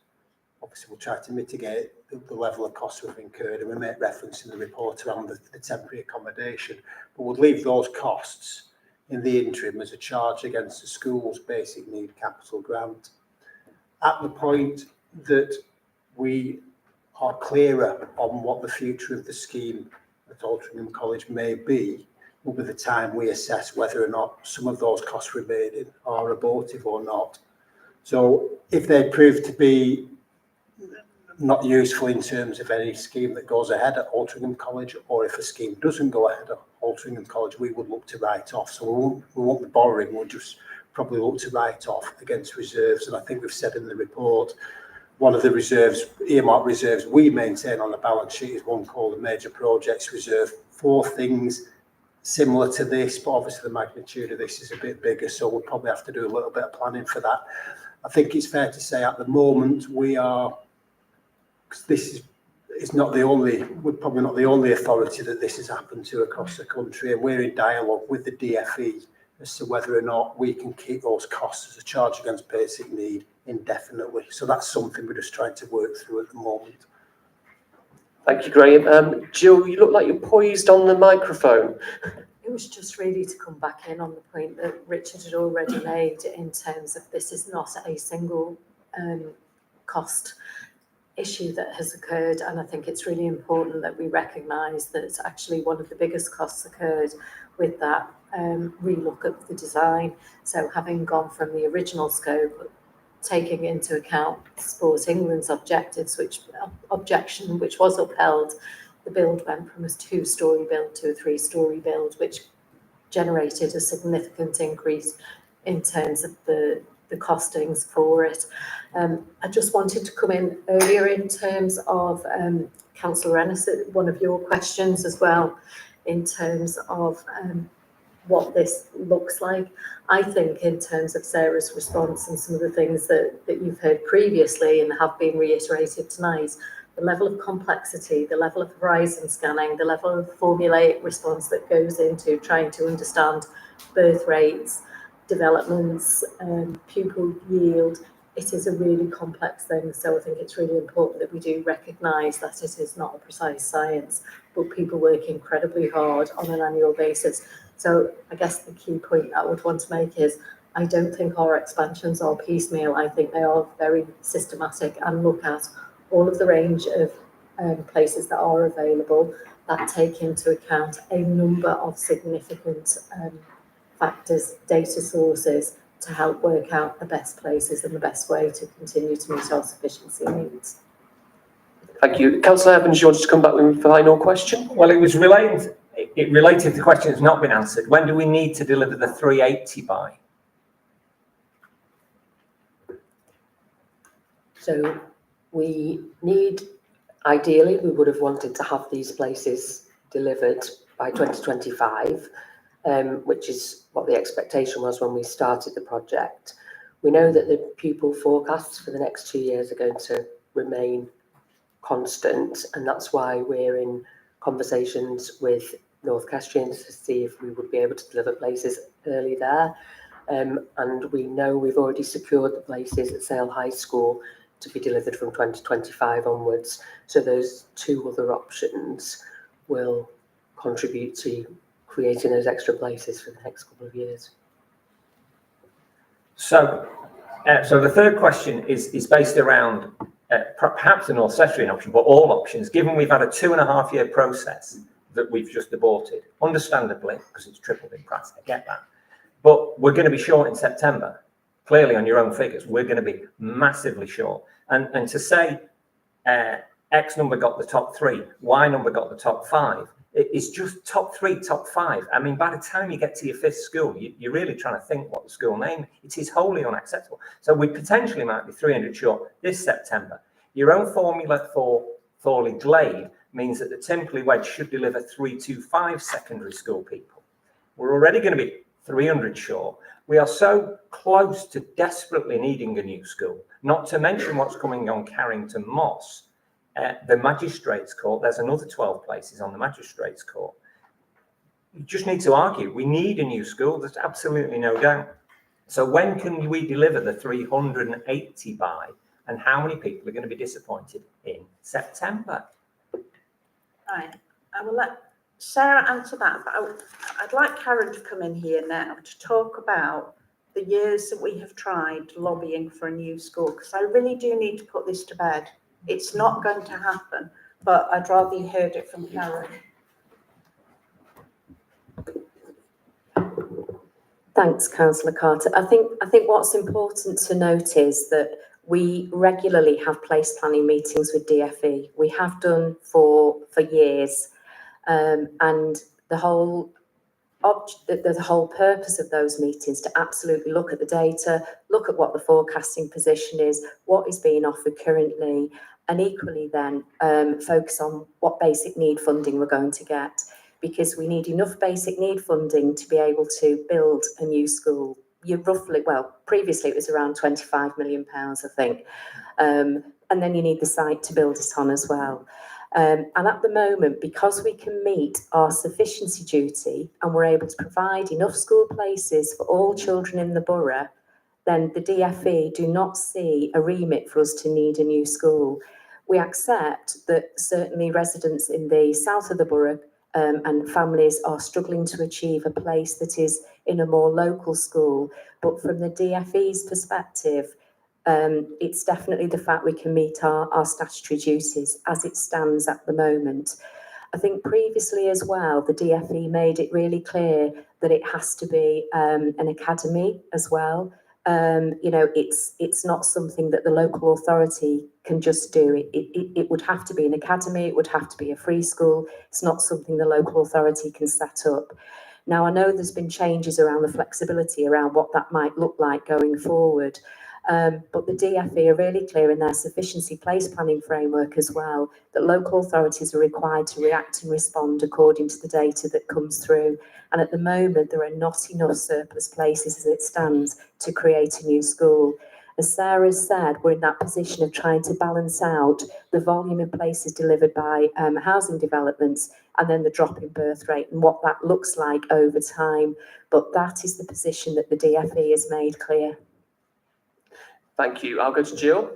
Obviously, we'll try to mitigate the level of costs we've incurred, and we make reference in the report around the temporary accommodation, but we'll leave those costs in the interim as a charge against the school's basic need capital grant. At the point that we are clearer on what the future of the scheme at Altrincham College may be, will be the time we assess whether or not some of those costs remaining are abortive or not. So if they prove to be not useful in terms of any scheme that goes ahead at Altrincham College, or if a scheme doesn't go ahead at Altrincham College, we would look to write off. So we won't be borrowing, we'll just probably look to write off against reserves. And I think we've said in the report, one of the reserves, earmarked reserves we maintain on the balance sheet is one called the Major Projects Reserve for things similar to this, but obviously the magnitude of this is a bit bigger, so we'll probably have to do a little bit of planning for that. I think it's fair to say at the moment we are, because this is not the only, we're probably not the only authority that this has happened to across the country, and we're in dialogue with the DFE as to whether or not we can keep those costs as a charge against basic need indefinitely. So that's something we're just trying to work through at the moment. Thank you, Graham. Jill, you look like you're poised on the microphone. It was just really to come back in on the point that Richard had already made in terms of this is not a single cost issue that has occurred, and I think it's really important that we recognise that it's actually one of the biggest costs occurred with that relook of the design. So having gone from the original scope, taking into account Sport England's objectives, which was upheld, the build went from a 2-storey build to a 3-storey build, which generated a significant increase in terms of the costings for it. I just wanted to come in earlier in terms of Councillor Ennis, one of your questions as well, in terms of what this looks like. I think in terms of Sarah's response and some of the things that you've heard previously and have been reiterated tonight, the level of complexity, the level of horizon scanning, the level of formulaic response that goes into trying to understand birth rates, developments, pupil yield, it is a really complex thing. So I think it's really important that we do recognise that it is not a precise science, but people work incredibly hard on an annual basis. So I guess the key point I would want to make is I don't think our expansions are piecemeal. I think they are very systematic and look at all of the range of places that are available that take into account a number of significant factors, data sources, to help work out the best places and the best way to continue to meet our sufficiency needs. Thank you. Councillor Evans, you wanted to come back with a final question? Well, it related to the question that's not been answered. When do we need to deliver the 380 by? So we need, ideally, we would have wanted to have these places delivered by 2025, which is what the expectation was when we started the project. We know that the pupil forecasts for the next 2 years are going to remain constant, and that's why we're in conversations with North Kestrels to see if we would be able to deliver places early there. And we know we've already secured the places at Sale High School to be delivered from 2025 onwards. So those two other options will contribute to creating those extra places for the next couple of years. So, so the third question is based around perhaps the North Cestarian option, but all options, given we've had a 2.5-year process that we've just aborted, understandably, because it's tripled in price, I get that. But we're going to be short in September. Clearly, on your own figures, we're going to be massively short. And to say X number got the top 3, Y number got the top 5, it's just top 3, top 5. I mean, by the time you get to your 5th school, you're really trying to think what the school name is. It is wholly unacceptable. So we potentially might be 300 short this September. Your own formula for Thorley Glade means that the Timperley Wedge should deliver 325 secondary school people. We're already going to be 300 short. We are so close to desperately needing a new school, not to mention what's coming on Carrington Moss. The Magistrates Court, there's another 12 places on the Magistrates Court. You just need to argue, we need a new school, there's absolutely no doubt. So when can we deliver the 380 by, and how many people are going to be disappointed in September? Right, I will let Sarah answer that, but I'd like Karen to come in here now to talk about the years that we have tried lobbying for a new school, because I really do need to put this to bed. It's not going to happen, but I'd rather you heard it from Karen. Thanks, Councillor Carter. I think what's important to note is that we regularly have place planning meetings with DFE. We have done for years, and the whole purpose of those meetings to absolutely look at the data, look at what the forecasting position is, what is being offered currently, and equally then focus on what basic need funding we're going to get, because we need enough basic need funding to be able to build a new school. Previously it was around £25 million, I think. And then you need the site to build it on as well. And at the moment, because we can meet our sufficiency duty and we're able to provide enough school places for all children in the borough, then the DFE do not see a remit for us to need a new school. We accept that certainly residents in the south of the borough and families are struggling to achieve a place that is in a more local school. But from the DFE's perspective, it's definitely the fact we can meet our statutory duties as it stands at the moment. I think previously as well, the DFE made it really clear that it has to be an academy as well. It's not something that the local authority can just do. It would have to be an academy, it would have to be a free school. It's not something the local authority can set up. Now, I know there's been changes around the flexibility around what that might look like going forward. But the DFE are really clear in their sufficiency place planning framework as well, that local authorities are required to react and respond according to the data that comes through. And at the moment, there are not enough surplus places as it stands to create a new school. As Sarah said, we're in that position of trying to balance out the volume of places delivered by housing developments and then the drop in birth rate and what that looks like over time. But that is the position that the DFE has made clear. Thank you. I'll go to Jill.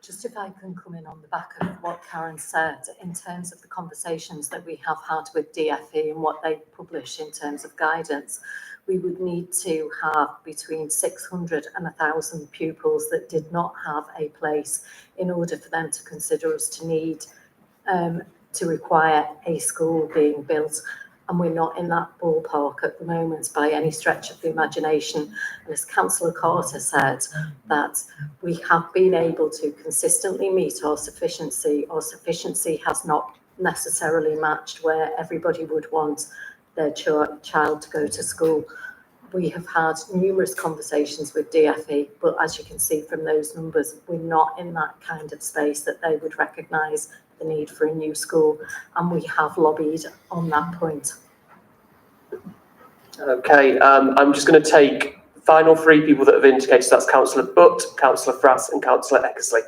Just if I can come in on the back of what Karen said, in terms of the conversations that we have had with DFE and what they publish in terms of guidance, we would need to have between 600 and 1,000 pupils that did not have a place in order for them to consider us to need to require a school being built. And we're not in that ballpark at the moment by any stretch of the imagination. And as Councillor Carter said, that we have been able to consistently meet our sufficiency. Our sufficiency has not necessarily matched where everybody would want their child to go to school. We have had numerous conversations with DFE, but as you can see from those numbers, we're not in that kind of space that they would recognise the need for a new school, and we have lobbied on that point. Okay, I'm just going to take final 3 people that have indicated. So that's Councillor Butt, Councillor Frass and Councillor Eckersley.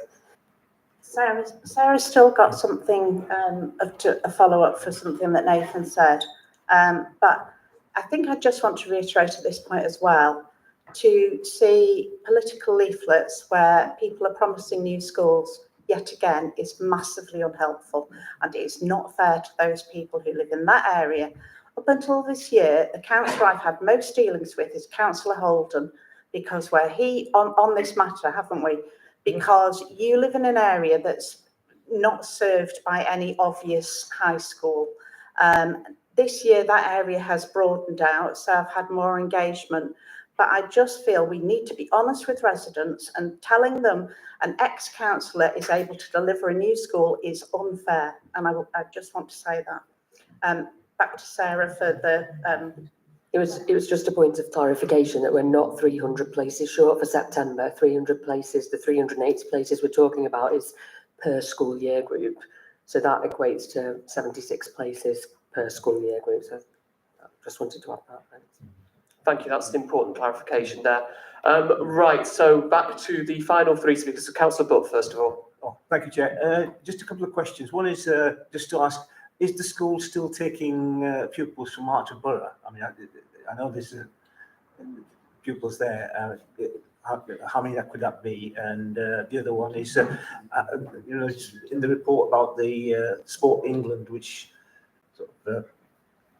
Sarah's still got something, a follow-up for something that Nathan said, but I think I just want to reiterate at this point as well, to see political leaflets where people are promising new schools yet again is massively unhelpful, and it's not fair to those people who live in that area Up until this year, the councillor I've had most dealings with is Councillor Holden, because where he, on this matter, haven't we? Because you live in an area that's not served by any obvious high school. This year, that area has broadened out, so I've had more engagement. But I just feel we need to be honest with residents, and telling them an ex-councillor is able to deliver a new school is unfair. And I just want to say that. Back to Sarah for the... It was just a point of clarification that we're not 300 places short for September. 300 places, the 380 places we're talking about is per school year group. So that equates to 76 places per school year group. So I just wanted to add that. Thanks. Thank you, that's an important clarification there. Right, so back to the final three speakers. So Councillor Butt, first of all. Oh, thank you, Chair. Just a couple of questions. One is just to ask, is the school still taking pupils from Archer Borough? I mean, I know there's pupils there. How many could that be? And the other one is, you know, it's in the report about the Sport England, which sort of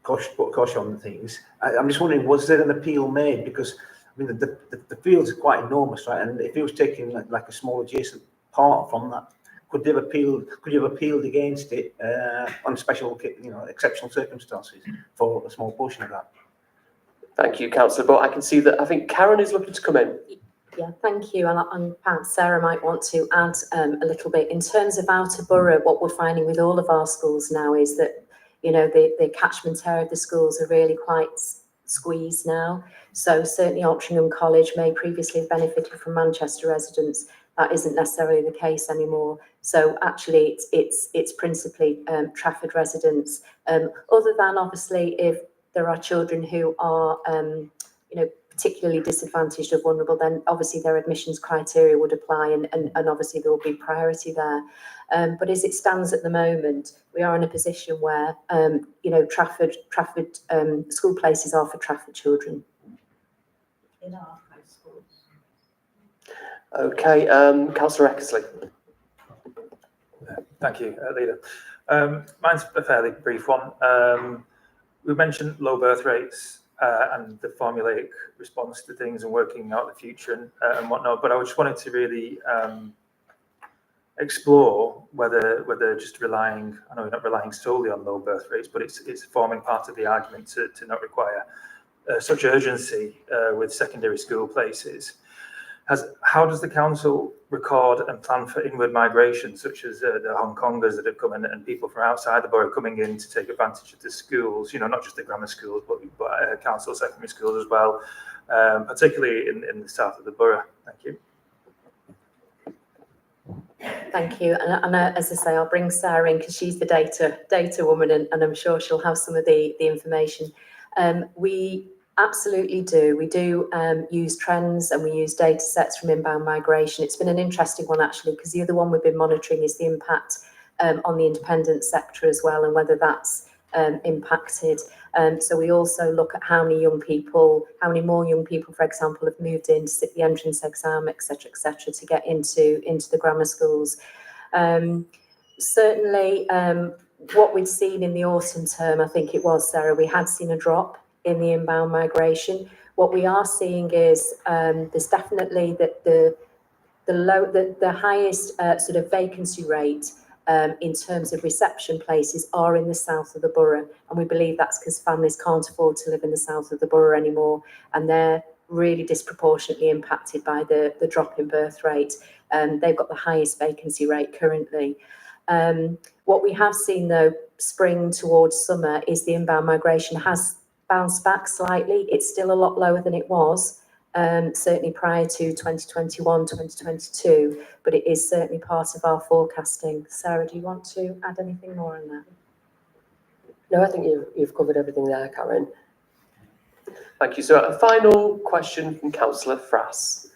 put caution on things. I'm just wondering, was there an appeal made? Because I mean, the fields are quite enormous, right? And if it was taking like a small adjacent part from that, could you have appealed against it on special, you know, exceptional circumstances for a small portion of that? Thank you, Councillor Butt. I can see that. I think Karen is looking to come in. Yeah, thank you. And perhaps Sarah might want to add a little bit. In terms of Outer Borough, what we're finding with all of our schools now is that, you know, the catchment area of the schools are really quite squeezed now. So certainly Altrincham College may previously have benefited from Manchester residents. That isn't necessarily the case anymore. So actually it's principally Trafford residents, other than obviously if there are children who are, you know, particularly disadvantaged or vulnerable, then obviously their admissions criteria would apply and obviously there will be priority there. But as it stands at the moment, we are in a position where, you know, Trafford school places are for Trafford children. In our high schools. Okay, Councillor Eckersley. Thank you, Leader. Mine's a fairly brief one. We mentioned low birth rates and the formulaic response to things and working out the future and whatnot, but I just wanted to really explore whether just relying, I know we're not relying solely on low birth rates, but it's forming part of the argument to not require such urgency with secondary school places. How does the council record and plan for inward migration, such as the Hong Kongers that have come in and people from outside the borough coming in to take advantage of the schools, you know, not just the grammar schools, but council secondary schools as well, particularly in the south of the borough? Thank you. Thank you. And as I say, I'll bring Sarah in because she's the data woman and I'm sure she'll have some of the information. We absolutely do. We do use trends and we use data sets from inbound migration. It's been an interesting one actually, because the other one we've been monitoring is the impact on the independent sector as well, and whether that's impacted. So we also look at how many more young people, for example, have moved in to sit the entrance exam, etc., to get into the grammar schools. Certainly, what we'd seen in the autumn term, I think it was, Sarah, we had seen a drop in the inbound migration. What we are seeing is there's definitely the highest sort of vacancy rate in terms of reception places are in the south of the borough, and we believe that's because families can't afford to live in the south of the borough anymore, and they're really disproportionately impacted by the drop in birth rate. They've got the highest vacancy rate currently. What we have seen though, spring towards summer, is the inbound migration has bounced back slightly. It's still a lot lower than it was, certainly prior to 2021, 2022, but it is certainly part of our forecasting. Sarah, do you want to add anything more on that? No, I think you've covered everything there, Karen. Thank you. So a final question from Councillor Frass.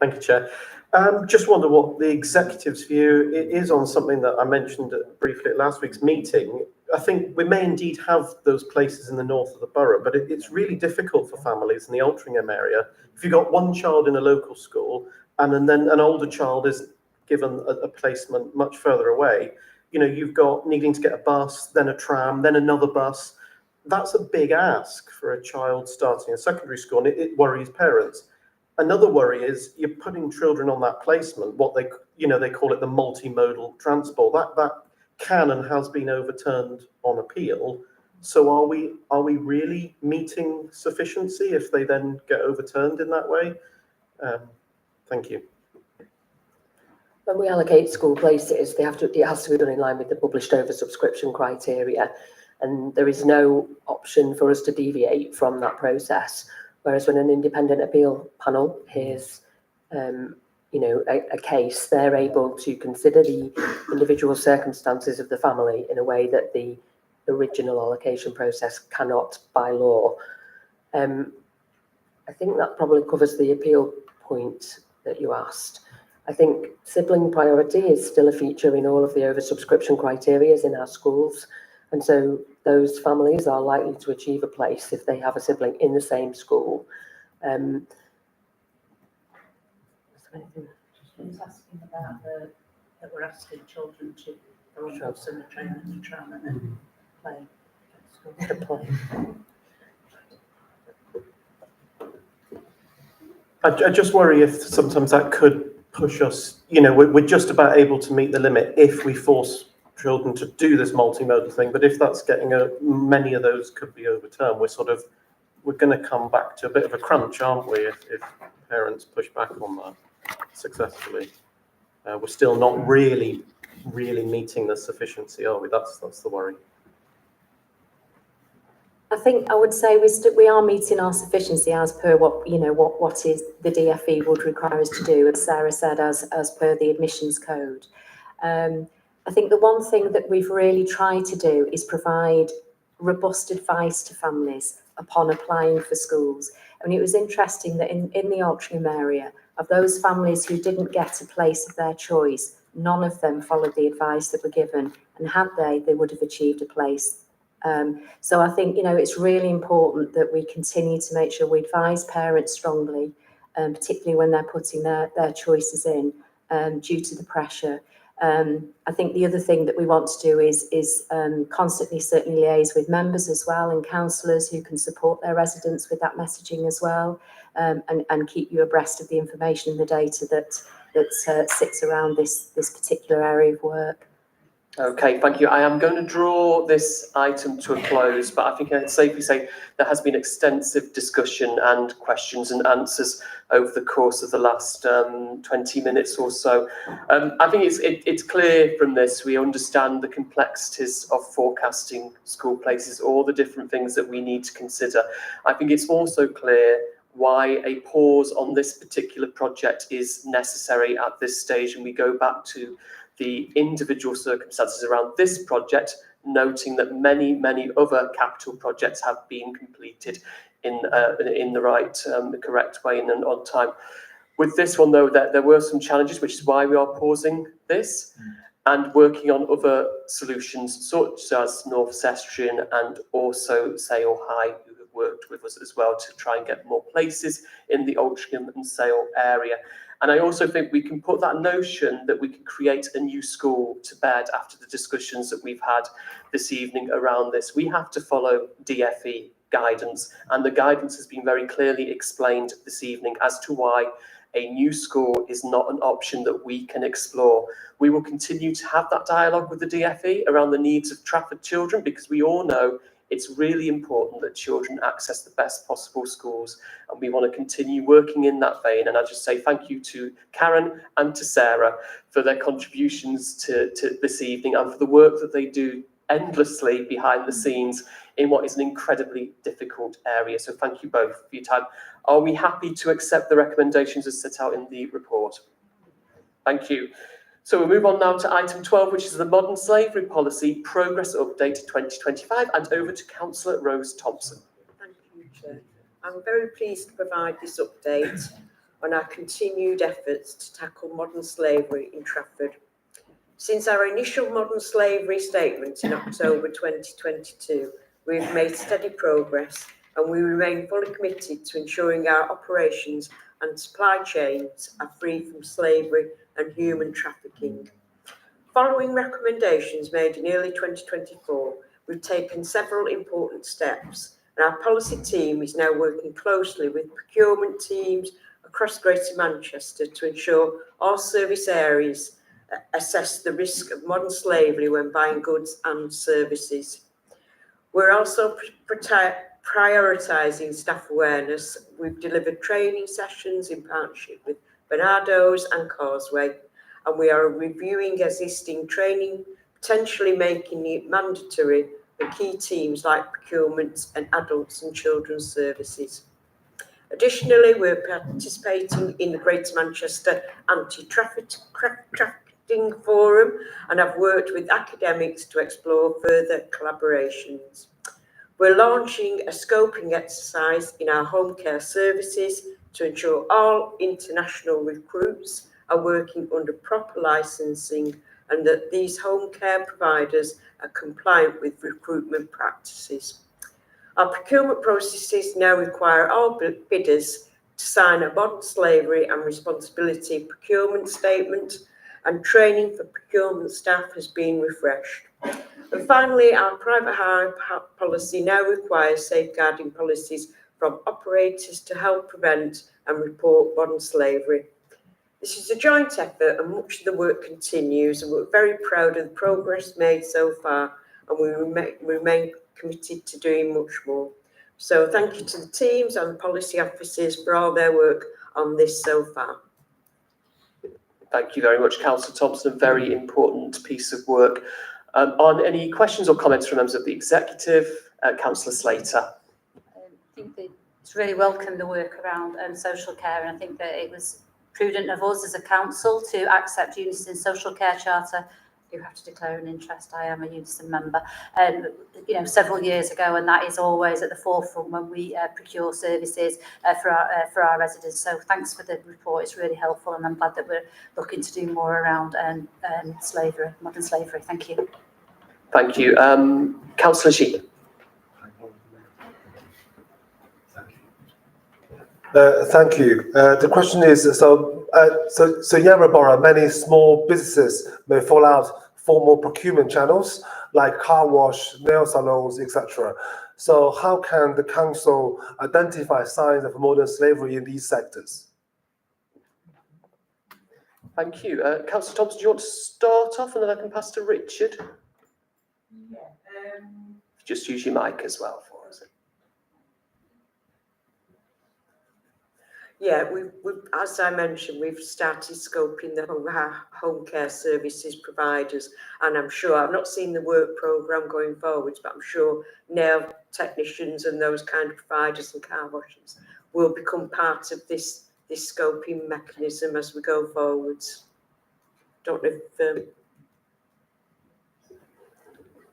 Thank you, Chair. Just wonder what the executive's view is on something that I mentioned briefly at last week's meeting. I think we may indeed have those places in the north of the borough, but it's really difficult for families in the Altrincham area. If you've got one child in a local school and then an older child is given a placement much further away, you know, you've got needing to get a bus, then a tram, then another bus. that's a big ask for a child starting a secondary school, and it worries parents. Another worry is you're putting children on that placement, what they call it the multimodal transport. That can and has been overturned on appeal. So are we really meeting sufficiency if they then get overturned in that way? Thank you. When we allocate school places, it has to be done in line with the published oversubscription criteria, and there is no option for us to deviate from that process. Whereas when an independent appeal panel hears, a case, they're able to consider the individual circumstances of the family in a way that the original allocation process cannot by law. I think that probably covers the appeal point that you asked. I think sibling priority is still a feature in all of the oversubscription criteria in our schools. And so those families are likely to achieve a place if they have a sibling in the same school. He's asking about that we're asking children to go on bus and a train and a tram and then play. I just worry if sometimes that could push us, we're just about able to meet the limit if we force children to do this multimodal thing. But if that's getting many of those could be overturned, we're going to come back to a bit of a crunch, aren't we, if parents push back on that successfully. We're still not really meeting the sufficiency, are we? That's the worry. I think I would say we are meeting our sufficiency as per what is the DFE would require us to do, as Sarah said, as per the admissions code. I think the one thing that we've really tried to do is provide robust advice to families upon applying for schools. I mean, it was interesting that in the Altrincham area, of those families who didn't get a place of their choice, none of them followed the advice that were given, and had they would have achieved a place. So I think, it's really important that we continue to make sure we advise parents strongly, particularly when they're putting their choices in due to the pressure. I think the other thing that we want to do is constantly certainly liaise with members as well, and counsellors who can support their residents with that messaging as well, and keep you abreast of the information and the data that sits around this particular area of work. Okay, thank you. I am going to draw this item to a close, but I think I can safely say there has been extensive discussion and questions and answers over the course of the last 20 minutes or so. I think it's clear from this, we understand the complexities of forecasting school places, all the different things that we need to consider. I think it's also clear why a pause on this particular project is necessary at this stage, and we go back to the individual circumstances around this project, noting that many other capital projects have been completed in the correct way and on time. With this one, though, there were some challenges, which is why we are pausing this and working on other solutions, such as North Sestrian and also Sale High, who have worked with us as well to try and get more places in the Altrincham and Sale area. And I also think we can put that notion that we can create a new school to bed after the discussions that we've had this evening around this. We have to follow DFE guidance, and the guidance has been very clearly explained this evening as to why a new school is not an option that we can explore. We will continue to have that dialogue with the DFE around the needs of Trafford children, because we all know it's really important that children access the best possible schools, and we want to continue working in that vein. And I just say thank you to Karen and to Sarah for their contributions to this evening, and for the work that they do endlessly behind the scenes in what is an incredibly difficult area. So thank you both for your time. Are we happy to accept the recommendations as set out in the report? Thank you. So we'll move on now to item 12, which is the Modern Slavery Policy Progress Update 2025, and over to Councillor Rose Thompson. Thank you, Chair. I'm very pleased to provide this update on our continued efforts to tackle modern slavery in Trafford. Since our initial modern slavery statement in October 2022, we've made steady progress, and we remain fully committed to ensuring our operations and supply chains are free from slavery and human trafficking. Following recommendations made in early 2024, we've taken several important steps, and our policy team is now working closely with procurement teams across Greater Manchester to ensure all service areas assess the risk of modern slavery when buying goods and services. We're also prioritising staff awareness. We've delivered training sessions in partnership with Bernardo's and Causeway, and we are reviewing existing training, potentially making it mandatory for key teams like procurement and adults and children's services. Additionally, we're participating in the Greater Manchester Anti-Trafficking Forum, and I've worked with academics to explore further collaborations. We're launching a scoping exercise in our home care services to ensure all international recruits are working under proper licensing and that these home care providers are compliant with recruitment practices. Our procurement processes now require all bidders to sign a modern slavery and responsibility procurement statement, and training for procurement staff has been refreshed. And finally, our private hire policy now requires safeguarding policies from operators to help prevent and report modern slavery. This is a joint effort and much of the work continues, and we're very proud of the progress made so far, and we remain committed to doing much more. So thank you to the teams and the policy officers for all their work on this so far. Thank you very much, Councillor Thompson. A very important piece of work. On any questions or comments from members of the executive, Councillor Slater. I think that it's really welcome the work around social care, and I think that it was prudent of us as a council to accept Unison Social Care Charter. You have to declare an interest. I am a Unison member, several years ago, and that is always at the forefront when we procure services for our residents. So thanks for the report. It's really helpful, and I'm glad that we're looking to do more around slavery, modern slavery. Thank you. Thank you, Councillor Sheep. Thank you. The question is, so Yarra Borough, many small businesses may fall out formal procurement channels like car wash, nail salons, etc. So how can the council identify signs of modern slavery in these sectors? Thank you. Councillor Thompson, do you want to start off and then I can pass to Richard? Yeah. Just use your mic as well for us. Yeah, we've, as I mentioned, we've started scoping the home care services providers, and I'm sure, I've not seen the work programme going forwards, but I'm sure nail technicians and those kind of providers and car washers will become part of this scoping mechanism as we go forwards. Don't know if...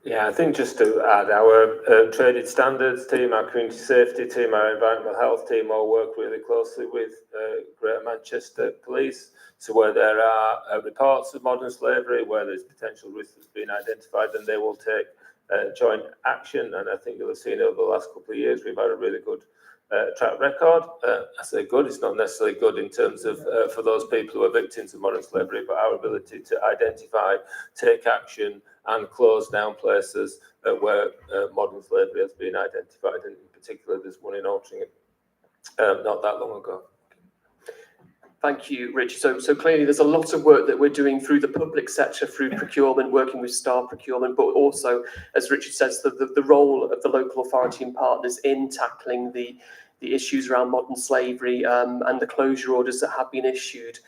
Yeah, I think just to add, our traded standards team, our community safety team, our environmental health team all work really closely with Greater Manchester Police. So where there are reports of modern slavery, where there's potential risk that's been identified, then they will take joint action. And I think you'll have seen over the last couple of years, we've had a really good track record. I say good, it's not necessarily good in terms of for those people who are victims of modern slavery, but our ability to identify, take action, and close down places where modern slavery has been identified. And in particular, there's one in Altrincham not that long ago. Thank you, Rich. So clearly there's a lot of work that we're doing through the public sector, through procurement, working with Star Procurement, but also, as Richard says, the role of the local authority and partners in tackling the issues around modern slavery and the closure orders that have been issued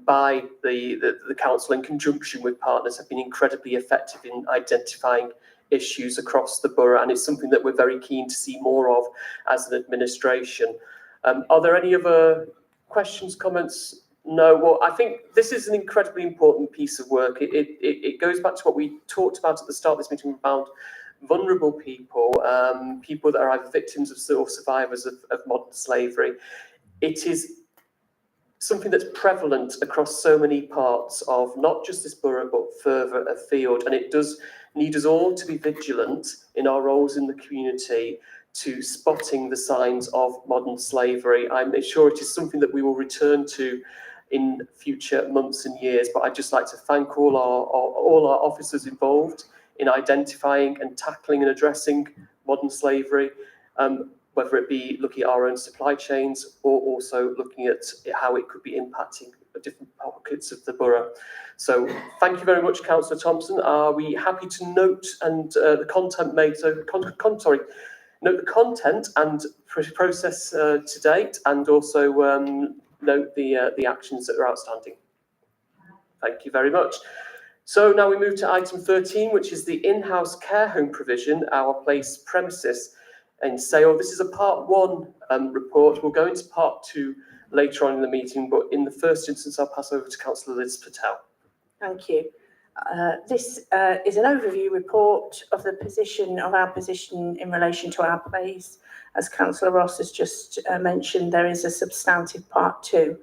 by the council in conjunction with partners have been incredibly effective in identifying issues across the borough, and it's something that we're very keen to see more of as an administration. Are there any other questions, comments? No. Well, I think this is an incredibly important piece of work. It goes back to what we talked about at the start of this meeting about vulnerable people, people that are either victims of or survivors of modern slavery. It is something that's prevalent across so many parts of not just this borough, but further afield. And it does need us all to be vigilant in our roles in the community to spotting the signs of modern slavery. I'm sure it is something that we will return to in future months and years, but I'd just like to thank all our officers involved in identifying and tackling and addressing modern slavery, whether it be looking at our own supply chains or also looking at how it could be impacting different pockets of the borough. So thank you very much, Councillor Thompson. Are we happy to note and the content made? So note the content and process to date, and also note the actions that are outstanding. Thank you very much. So now we move to item 13, which is the in-house care home provision, Our Place premises in Sale. This is a part 1 report. We'll go into part 2 later on in the meeting, but in the first instance, I'll pass over to Councillor Liz Patel. Thank you. This is an overview report of our position in relation to Our Place. As Councillor Ross has just mentioned, there is a substantive part 2.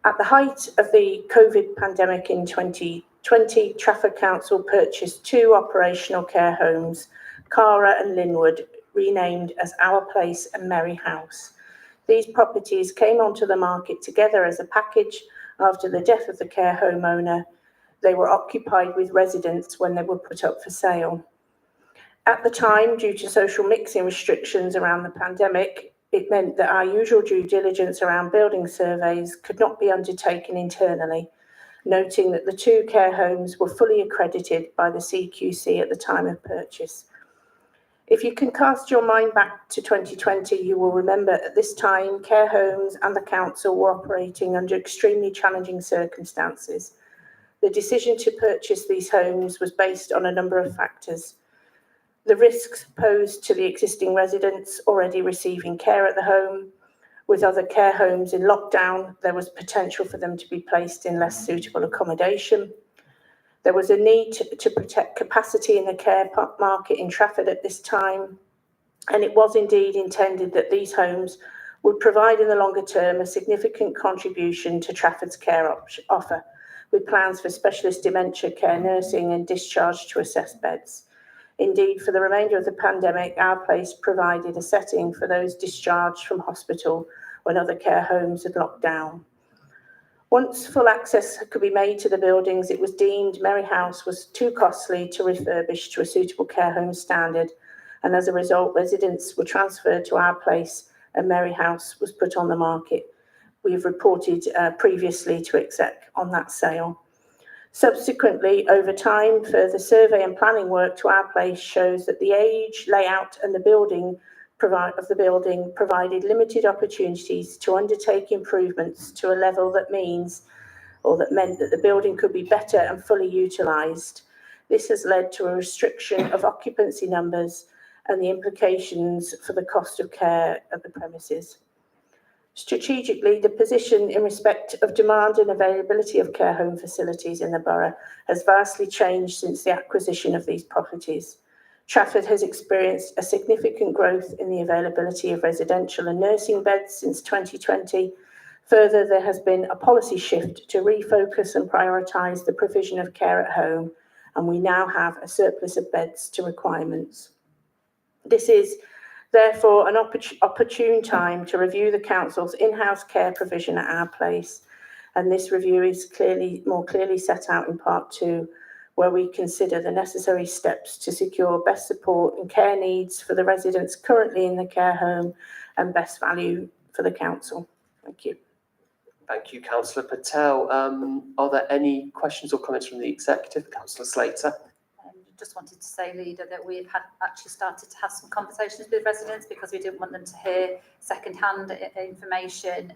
At the height of the COVID pandemic in 2020, Trafford Council purchased 2 operational care homes, Cara and Linwood, renamed as Our Place and Merry House. These properties came onto the market together as a package after the death of the care home owner. They were occupied with residents when they were put up for sale. At the time, due to social mixing restrictions around the pandemic, it meant that our usual due diligence around building surveys could not be undertaken internally, noting that the 2 care homes were fully accredited by the CQC at the time of purchase. If you can cast your mind back to 2020, you will remember at this time, care homes and the council were operating under extremely challenging circumstances. The decision to purchase these homes was based on a number of factors. The risks posed to the existing residents already receiving care at the home. With other care homes in lockdown, there was potential for them to be placed in less suitable accommodation. There was a need to protect capacity in the care market in Trafford at this time, and it was indeed intended that these homes would provide in the longer term a significant contribution to Trafford's care offer, with plans for specialist dementia care nursing and discharge to assess beds. Indeed, for the remainder of the pandemic, Our Place provided a setting for those discharged from hospital when other care homes had locked down. Once full access could be made to the buildings, it was deemed Merry House was too costly to refurbish to a suitable care home standard, and as a result, residents were transferred to Our Place and Merry House was put on the market. We've reported previously to exec on that sale. Subsequently, over time, further survey and planning work to Our Place shows that the age, layout and the building provided limited opportunities to undertake improvements to a level that meant that the building could be better and fully utilised. This has led to a restriction of occupancy numbers and the implications for the cost of care of the premises. Strategically, the position in respect of demand and availability of care home facilities in the borough has vastly changed since the acquisition of these properties. Trafford has experienced a significant growth in the availability of residential and nursing beds since 2020. Further, there has been a policy shift to refocus and prioritise the provision of care at home, and we now have a surplus of beds to requirements. This is therefore an opportune time to review the council's in-house care provision at Our Place, and this review is more clearly set out in part 2, where we consider the necessary steps to secure best support and care needs for the residents currently in the care home and best value for the council. Thank you. Thank you, Councillor Patel. Are there any questions or comments from the executive? Councillor Slater. Just wanted to say, Leader, that we've actually started to have some conversations with residents because we didn't want them to hear second-hand information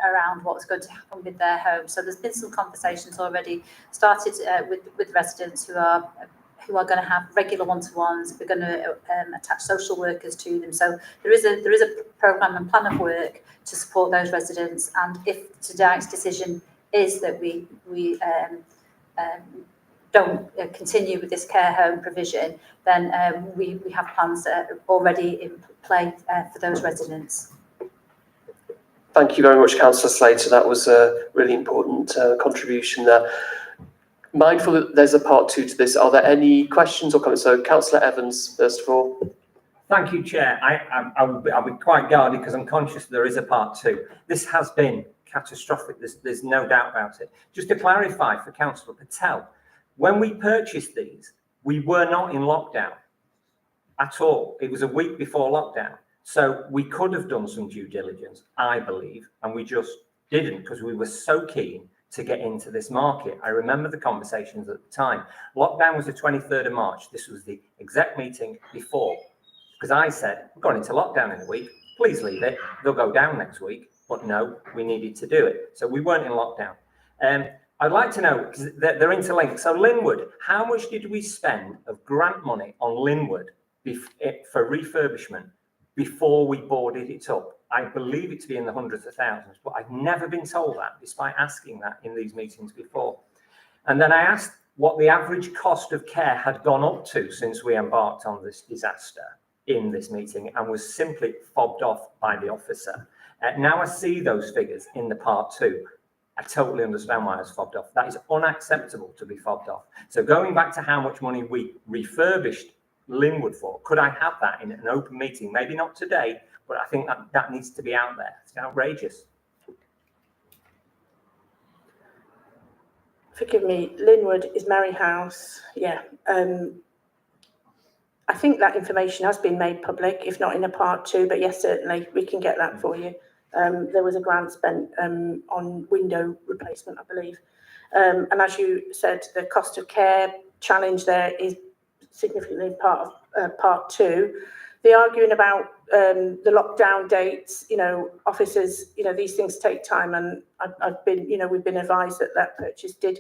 around what was going to happen with their home. So there's been some conversations already started with residents who are going to have regular one-to-ones. We're going to attach social workers to them. So there is a programme and plan of work to support those residents. And if tonight's decision is that we don't continue with this care home provision, then we have plans already in play for those residents. Thank you very much, Councillor Slater. That was a really important contribution there. Mindful that there's a part 2 to this, are there any questions or comments? So, Councillor Evans, first of all. Thank you, Chair. I'll be quite guarded because I'm conscious there is a part 2. This has been catastrophic. There's no doubt about it. Just to clarify for Councillor Patel, when we purchased these, We were not in lockdown at all. It was a week before lockdown. So we could have done some due diligence, I believe, and we just didn't because we were so keen to get into this market. I remember the conversations at the time. Lockdown was the 23rd of March. This was the exec meeting before, because I said, we're going into lockdown in a week. Please leave it. They'll go down next week. But no, we needed to do it. So we weren't in lockdown. I'd like to know, because they're interlinked. So Linwood, how much did we spend of grant money on Linwood for refurbishment before we boarded it up? I believe it to be in the hundreds of thousands, but I've never been told that, despite asking that in these meetings before. And then I asked what the average cost of care had gone up to since we embarked on this disaster in this meeting, and was simply fobbed off by the officer. Now I see those figures in the part 2. I totally understand why I was fobbed off. That is unacceptable to be fobbed off. So going back to how much money we refurbished Linwood for, could I have that in an open meeting? Maybe not today, but I think that needs to be out there. It's outrageous. Forgive me, Linwood is Mary House. Yeah. I think that information has been made public, if not in a part 2, but yes, certainly we can get that for you. There was a grant spent on window replacement, I believe. And as you said, the cost of care challenge there is significantly part of part 2. The arguing about the lockdown dates, officers, these things take time, and I've been, we've been advised that purchase did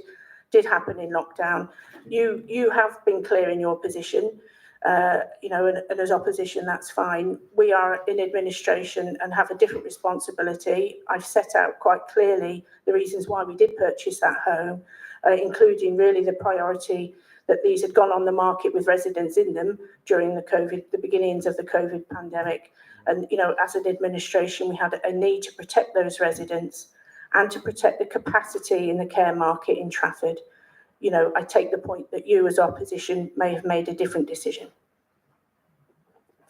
happen in lockdown. You have been clear in your position. And as opposition, that's fine. We are in administration and have a different responsibility. I've set out quite clearly the reasons why we did purchase that home, including really the priority that these had gone on the market with residents in them during the beginnings of the COVID pandemic. And, as an administration, we had a need to protect those residents and to protect the capacity in the care market in Trafford. I take the point that you as opposition may have made a different decision.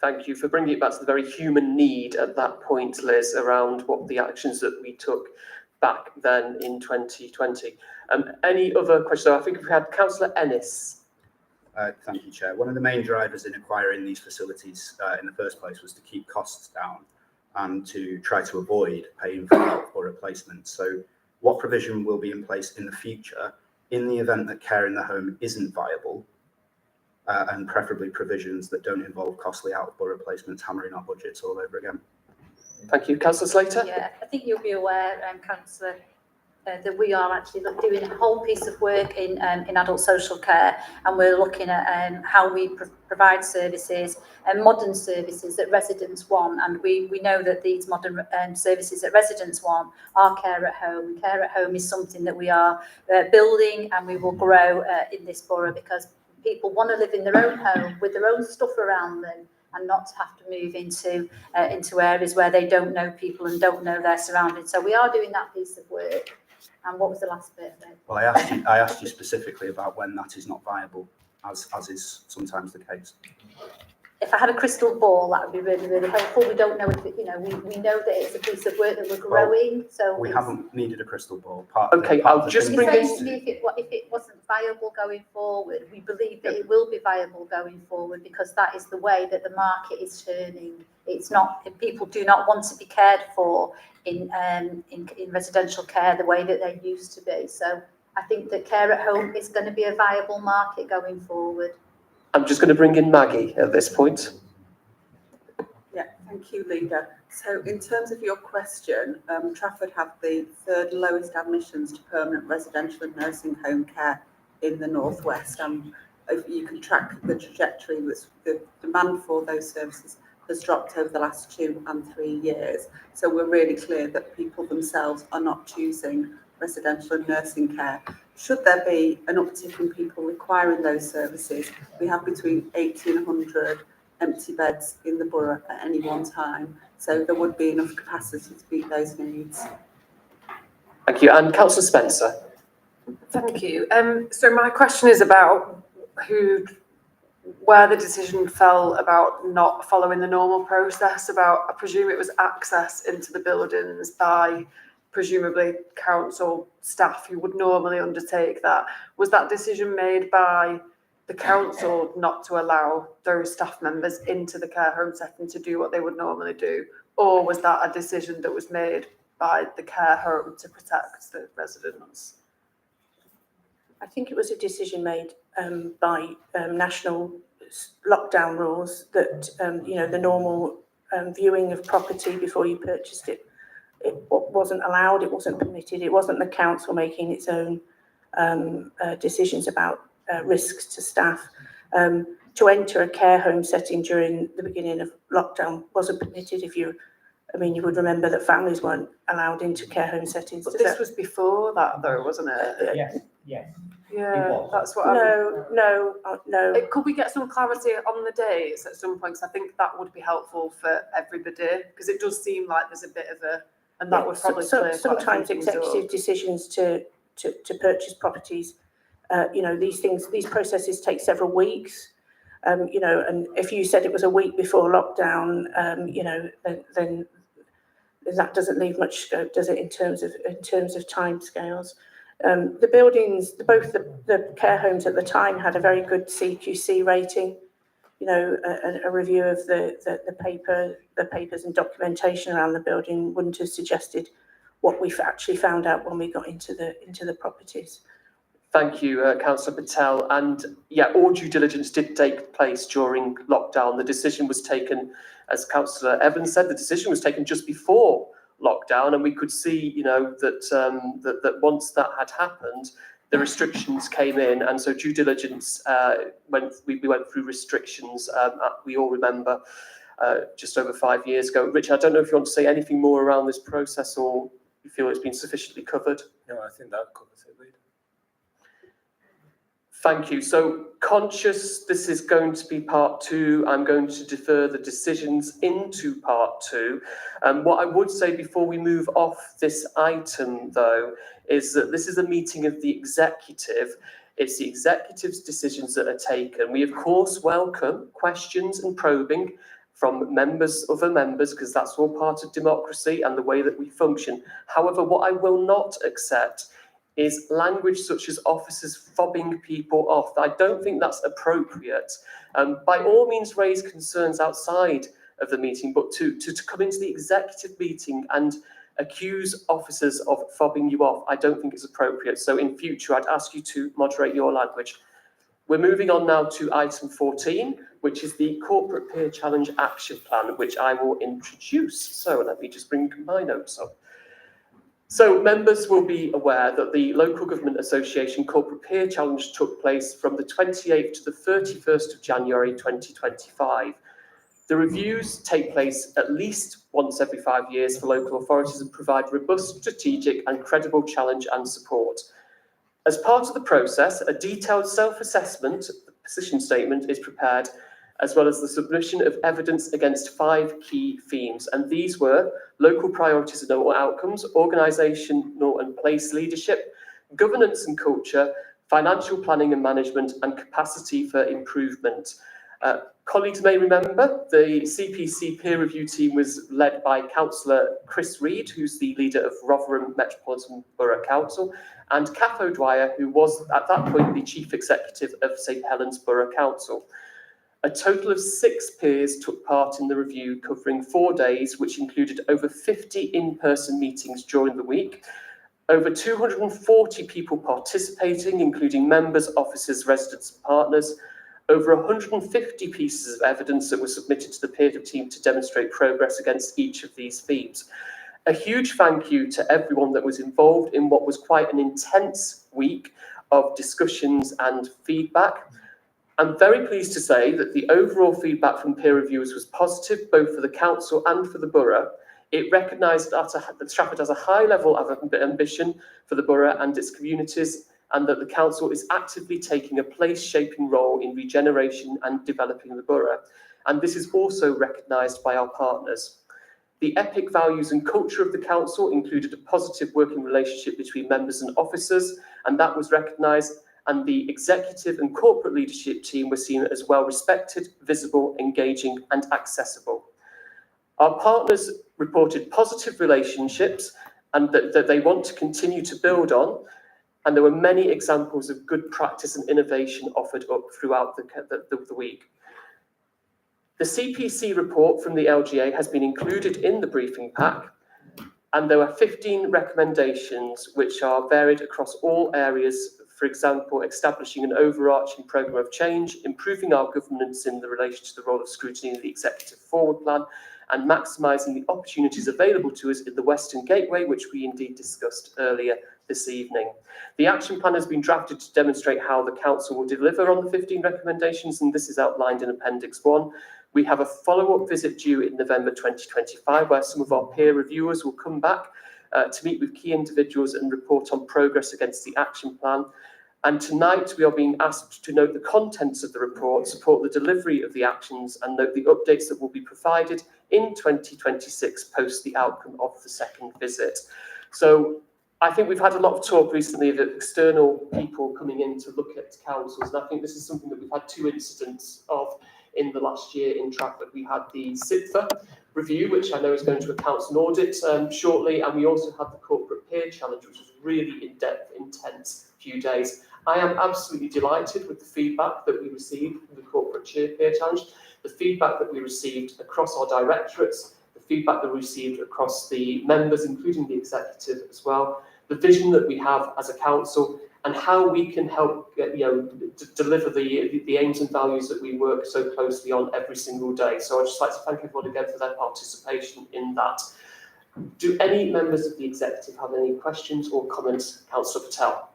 Thank you for bringing it back to the very human need at that point, Liz, around what the actions that we took back then in 2020. Any other questions? So I think we had Councillor Ennis. Thank you, Chair. One of the main drivers in acquiring these facilities in the first place was to keep costs down and to try to avoid paying for replacement. So what provision will be in place in the future in the event that care in the home isn't viable, and preferably provisions that don't involve costly out-of-borough replacements hammering our budgets all over again? Thank you. Councillor Slater? Yeah, I think you'll be aware, Councillor, that we are actually doing a whole piece of work in adult social care, and we're looking at how we provide services and modern services that residents want. And we know that these modern services that residents want are care at home. Care at home is something that we are building, and we will grow in this borough, because people want to live in their own home with their own stuff around them, and not to have to move into areas where they don't know people and don't know their surroundings. So we are doing that piece of work. And what was the last bit? Well, I asked you specifically about when that is not viable, as is sometimes the case. If I had a crystal ball, that would be really, really helpful. We don't know if we know that it's a piece of work that we're growing. So we haven't needed a crystal ball. I'll just bring in. If it wasn't viable going forward, we believe that it will be viable going forward, because that is the way that the market is turning. It's not, people do not want to be cared for in residential care the way that they used to be. So I think that care at home is going to be a viable market going forward. I'm just going to bring in Maggie at this point. Yeah, thank you, Leader. So in terms of your question, Trafford have the 3rd lowest admissions to permanent residential and nursing home care in the North West. If you can track the trajectory, the demand for those services has dropped over the last 2 and 3 years. So we're really clear that people themselves are not choosing residential and nursing care. Should there be an uptick in people requiring those services, we have between 80 and 100 empty beds in the borough at any one time. So there would be enough capacity to meet those needs. Thank you. And Councillor Spencer. Thank you. So my question is about where the decision fell about not following the normal process. I presume it was access into the buildings by presumably council staff who would normally undertake that. Was that decision made by the council not to allow those staff members into the care home setting to do what they would normally do? Or was that a decision that was made by the care home to protect the residents? I think it was a decision made by national lockdown rules that, the normal viewing of property before you purchased it, it wasn't allowed, it wasn't permitted, it wasn't the council making its own decisions about risks to staff. To enter a care home setting during the beginning of lockdown wasn't permitted. You would remember that families weren't allowed into care home settings. But this was before that though, wasn't it? Yes, yes. Yeah, that's what No. Could we get some clarity on the dates at some point? 'Cause I think that would be helpful for everybody, because it does seem like there's a bit of a, and that would probably clear quite a few sometimes things executive up. decisions to purchase properties, these processes take several weeks. And if you said it was a week before lockdown, then that doesn't leave much scope, does it, in terms of timescales? The buildings, both the care homes at the time had a very good CQC rating. A review of the papers and documentation around the building wouldn't have suggested what we've actually found out when we got into the properties. Thank you, Councillor Patel. And yeah, all due diligence did take place during lockdown. The decision was taken, as Councillor Evans said, the decision was taken just before lockdown, and we could see, that once that had happened, the restrictions came in, and so due diligence we went through restrictions. We all remember just over 5 years ago. Richard, I don't know if you want to say anything more around this process, or you feel it's been sufficiently covered. No, I think that covers it, Leader. Thank you. So, conscious this is going to be part 2, I'm going to defer the decisions into part 2. What I would say before we move off this item, though, is that this is a meeting of the executive. It's the executive's decisions that are taken. We, of course, welcome questions and probing from other members, because that's all part of democracy and the way that we function. However, what I will not accept is language such as officers fobbing people off. I don't think that's appropriate. By all means, raise concerns outside of the meeting, but to come into the executive meeting and accuse officers of fobbing you off, I don't think it's appropriate. So in future, I'd ask you to moderate your language. We're moving on now to item 14, which is the Corporate Peer Challenge Action Plan, which I will introduce. So let me just bring my notes up. So members will be aware that the Local Government Association Corporate Peer Challenge took place from the 28th to the 31st of January 2025. The reviews take place at least once every 5 years for local authorities and provide robust, strategic and credible challenge and support. As part of the process, a detailed self-assessment, position statement, is prepared, as well as the submission of evidence against 5 key themes. And these were local priorities and outcomes, organisational and place leadership, governance and culture, financial planning and management, and capacity for improvement. Colleagues may remember the CPC peer review team was led by Councillor Chris Reid, who's the leader of Rotherham Metropolitan Borough Council, and Kath O'Dwyer, who was at that point the Chief Executive of St Helens Borough Council. A total of 6 peers took part in the review, covering 4 days, which included over 50 in-person meetings during the week, over 240 people participating, including members, officers, residents and partners, over 150 pieces of evidence that were submitted to the peer team to demonstrate progress against each of these themes. A huge thank you to everyone that was involved in what was quite an intense week of discussions and feedback. I'm very pleased to say that the overall feedback from peer reviewers was positive, both for the council and for the borough. It recognised that Trafford has a high level of ambition for the borough and its communities, and that the council is actively taking a place-shaping role in regeneration and developing the borough. And this is also recognised by our partners. The EPIC values and culture of the council included a positive working relationship between members and officers, and that was recognised, and the executive and corporate leadership team were seen as well respected, visible, engaging and accessible. Our partners reported positive relationships and that they want to continue to build on. and there were many examples of good practice and innovation offered up throughout the week. The CPC report from the LGA has been included in the briefing pack, and there are 15 recommendations which are varied across all areas. For example, establishing an overarching programme of change, improving our governance in the relation to the role of scrutiny in the Executive Forward Plan, and maximising the opportunities available to us in the Western Gateway, which we indeed discussed earlier this evening. The action plan has been drafted to demonstrate how the Council will deliver on the 15 recommendations, and this is outlined in Appendix 1. We have a follow-up visit due in November 2025, where some of our peer reviewers will come back to meet with key individuals and report on progress against the action plan. And tonight we are being asked to note the contents of the report, support the delivery of the actions, and note the updates that will be provided in 2026 post the outcome of the second visit. So I think we've had a lot of talk recently of external people coming in to look at councils, and I think this is something that we've had 2 incidents of in the last year in Trafford. We had the SIPFA review, which I know is going to a council audit shortly, and we also had the corporate peer challenge, which was really in-depth, intense few days. I am absolutely delighted with the feedback that we received from the corporate peer challenge, the feedback that we received across our directorates, the feedback that we received across the members, including the executive as well, the vision that we have as a council, and how we can help deliver the aims and values that we work so closely on every single day. So I'd just like to thank everyone again for their participation in that. Do any members of the executive have any questions or comments? Councillor Patel.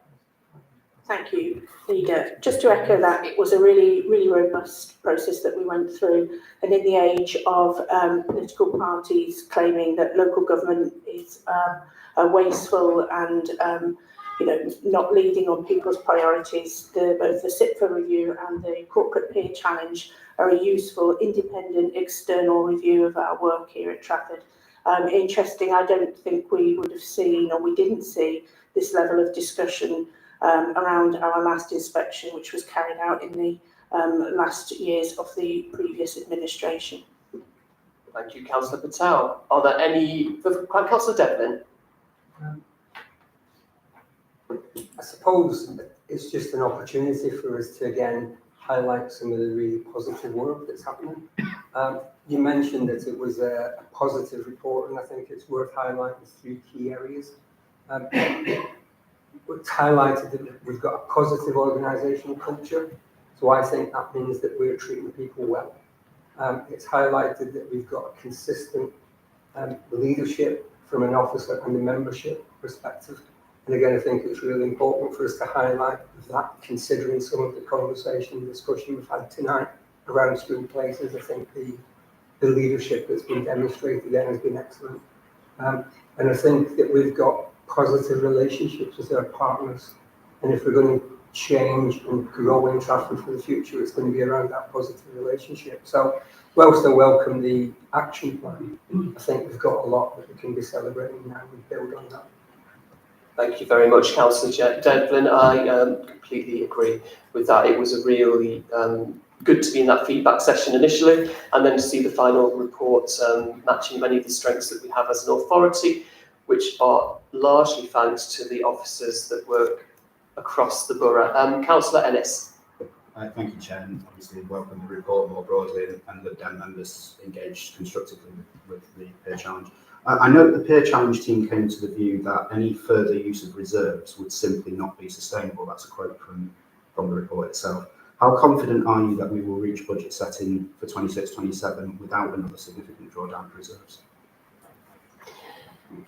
Thank you, Leader. Just to echo that, it was a really robust process that we went through. And in the age of political parties claiming that local government is wasteful and not leading on people's priorities, both the SIPFA review and the corporate peer challenge are a useful, independent, external review of our work here at Trafford. Interesting, I don't think we would have seen, or we didn't see, this level of discussion around our last inspection, which was carried out in the last years of the previous administration. Thank you, Councillor Patel. Are there any further? Councillor Devlin. I suppose it's just an opportunity for us to again highlight some of the really positive work that's happening. You mentioned that it was a positive report, and I think it's worth highlighting 3 key areas. It's highlighted that we've got a positive organisational culture, so I think that means that we're treating people well. It's highlighted that we've got a consistent leadership from an officer and a membership perspective. And again, I think it's really important for us to highlight that, considering some of the conversation and discussion we've had tonight around school places. I think the leadership that's been demonstrated there has been excellent. And I think that we've got positive relationships with our partners. And if we're going to change and grow in Trafford for the future, it's going to be around that positive relationship. So whilst I welcome the action plan, I think we've got a lot that we can be celebrating now and build on that. Thank you very much, Councillor Devlin. I completely agree with that. It was a really good to be in that feedback session initially, and then to see the final report matching many of the strengths that we have as an authority, which are largely thanks to the officers that work across the borough. Councillor Ennis. Thank you, Chair, and obviously welcome the report more broadly, and the DEM members engaged constructively with the peer challenge. I note the peer challenge team came to the view that any further use of reserves would simply not be sustainable. That's a quote from the report itself. How confident are you that we will reach budget setting for 26-27 without another significant drawdown of reserves?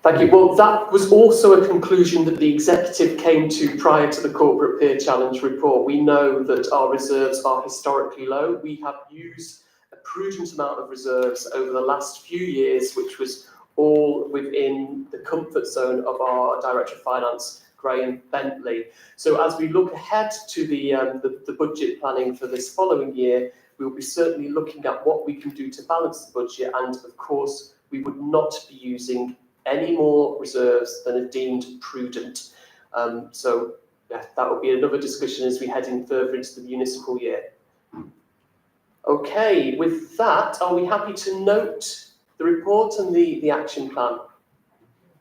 Thank you. Well, that was also a conclusion that the executive came to prior to the corporate peer challenge report. We know that our reserves are historically low. We have used a prudent amount of reserves over the last few years, which was all within the comfort zone of our Director of Finance, Graham Bentley. So as we look ahead to the budget planning for this following year, we'll be certainly looking at what we can do to balance the budget, and of course we would not be using any more reserves than are deemed prudent. So yeah, that will be another discussion as we head in further into the municipal year. Okay, with that, are we happy to note the report and the action plan?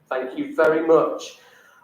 Thank you very much.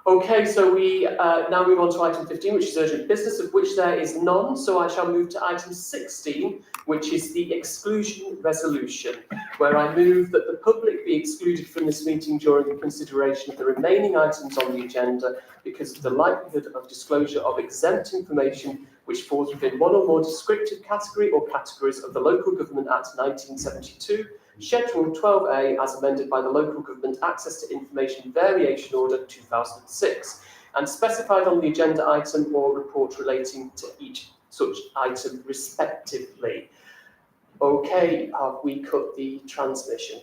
Okay, so we now move on to item 15, which is urgent business, of which there is none. So I shall move to item 16, which is the exclusion resolution, where I move that the public be excluded from this meeting during the consideration of the remaining items on the agenda because of the likelihood of disclosure of exempt information which falls within one or more descriptive category or categories of the Local Government Act 1972, Schedule 12A as amended by the Local Government Access to Information Variation Order 2006 and specified on the agenda item or report relating to each such item respectively. Okay, have we cut the transmission?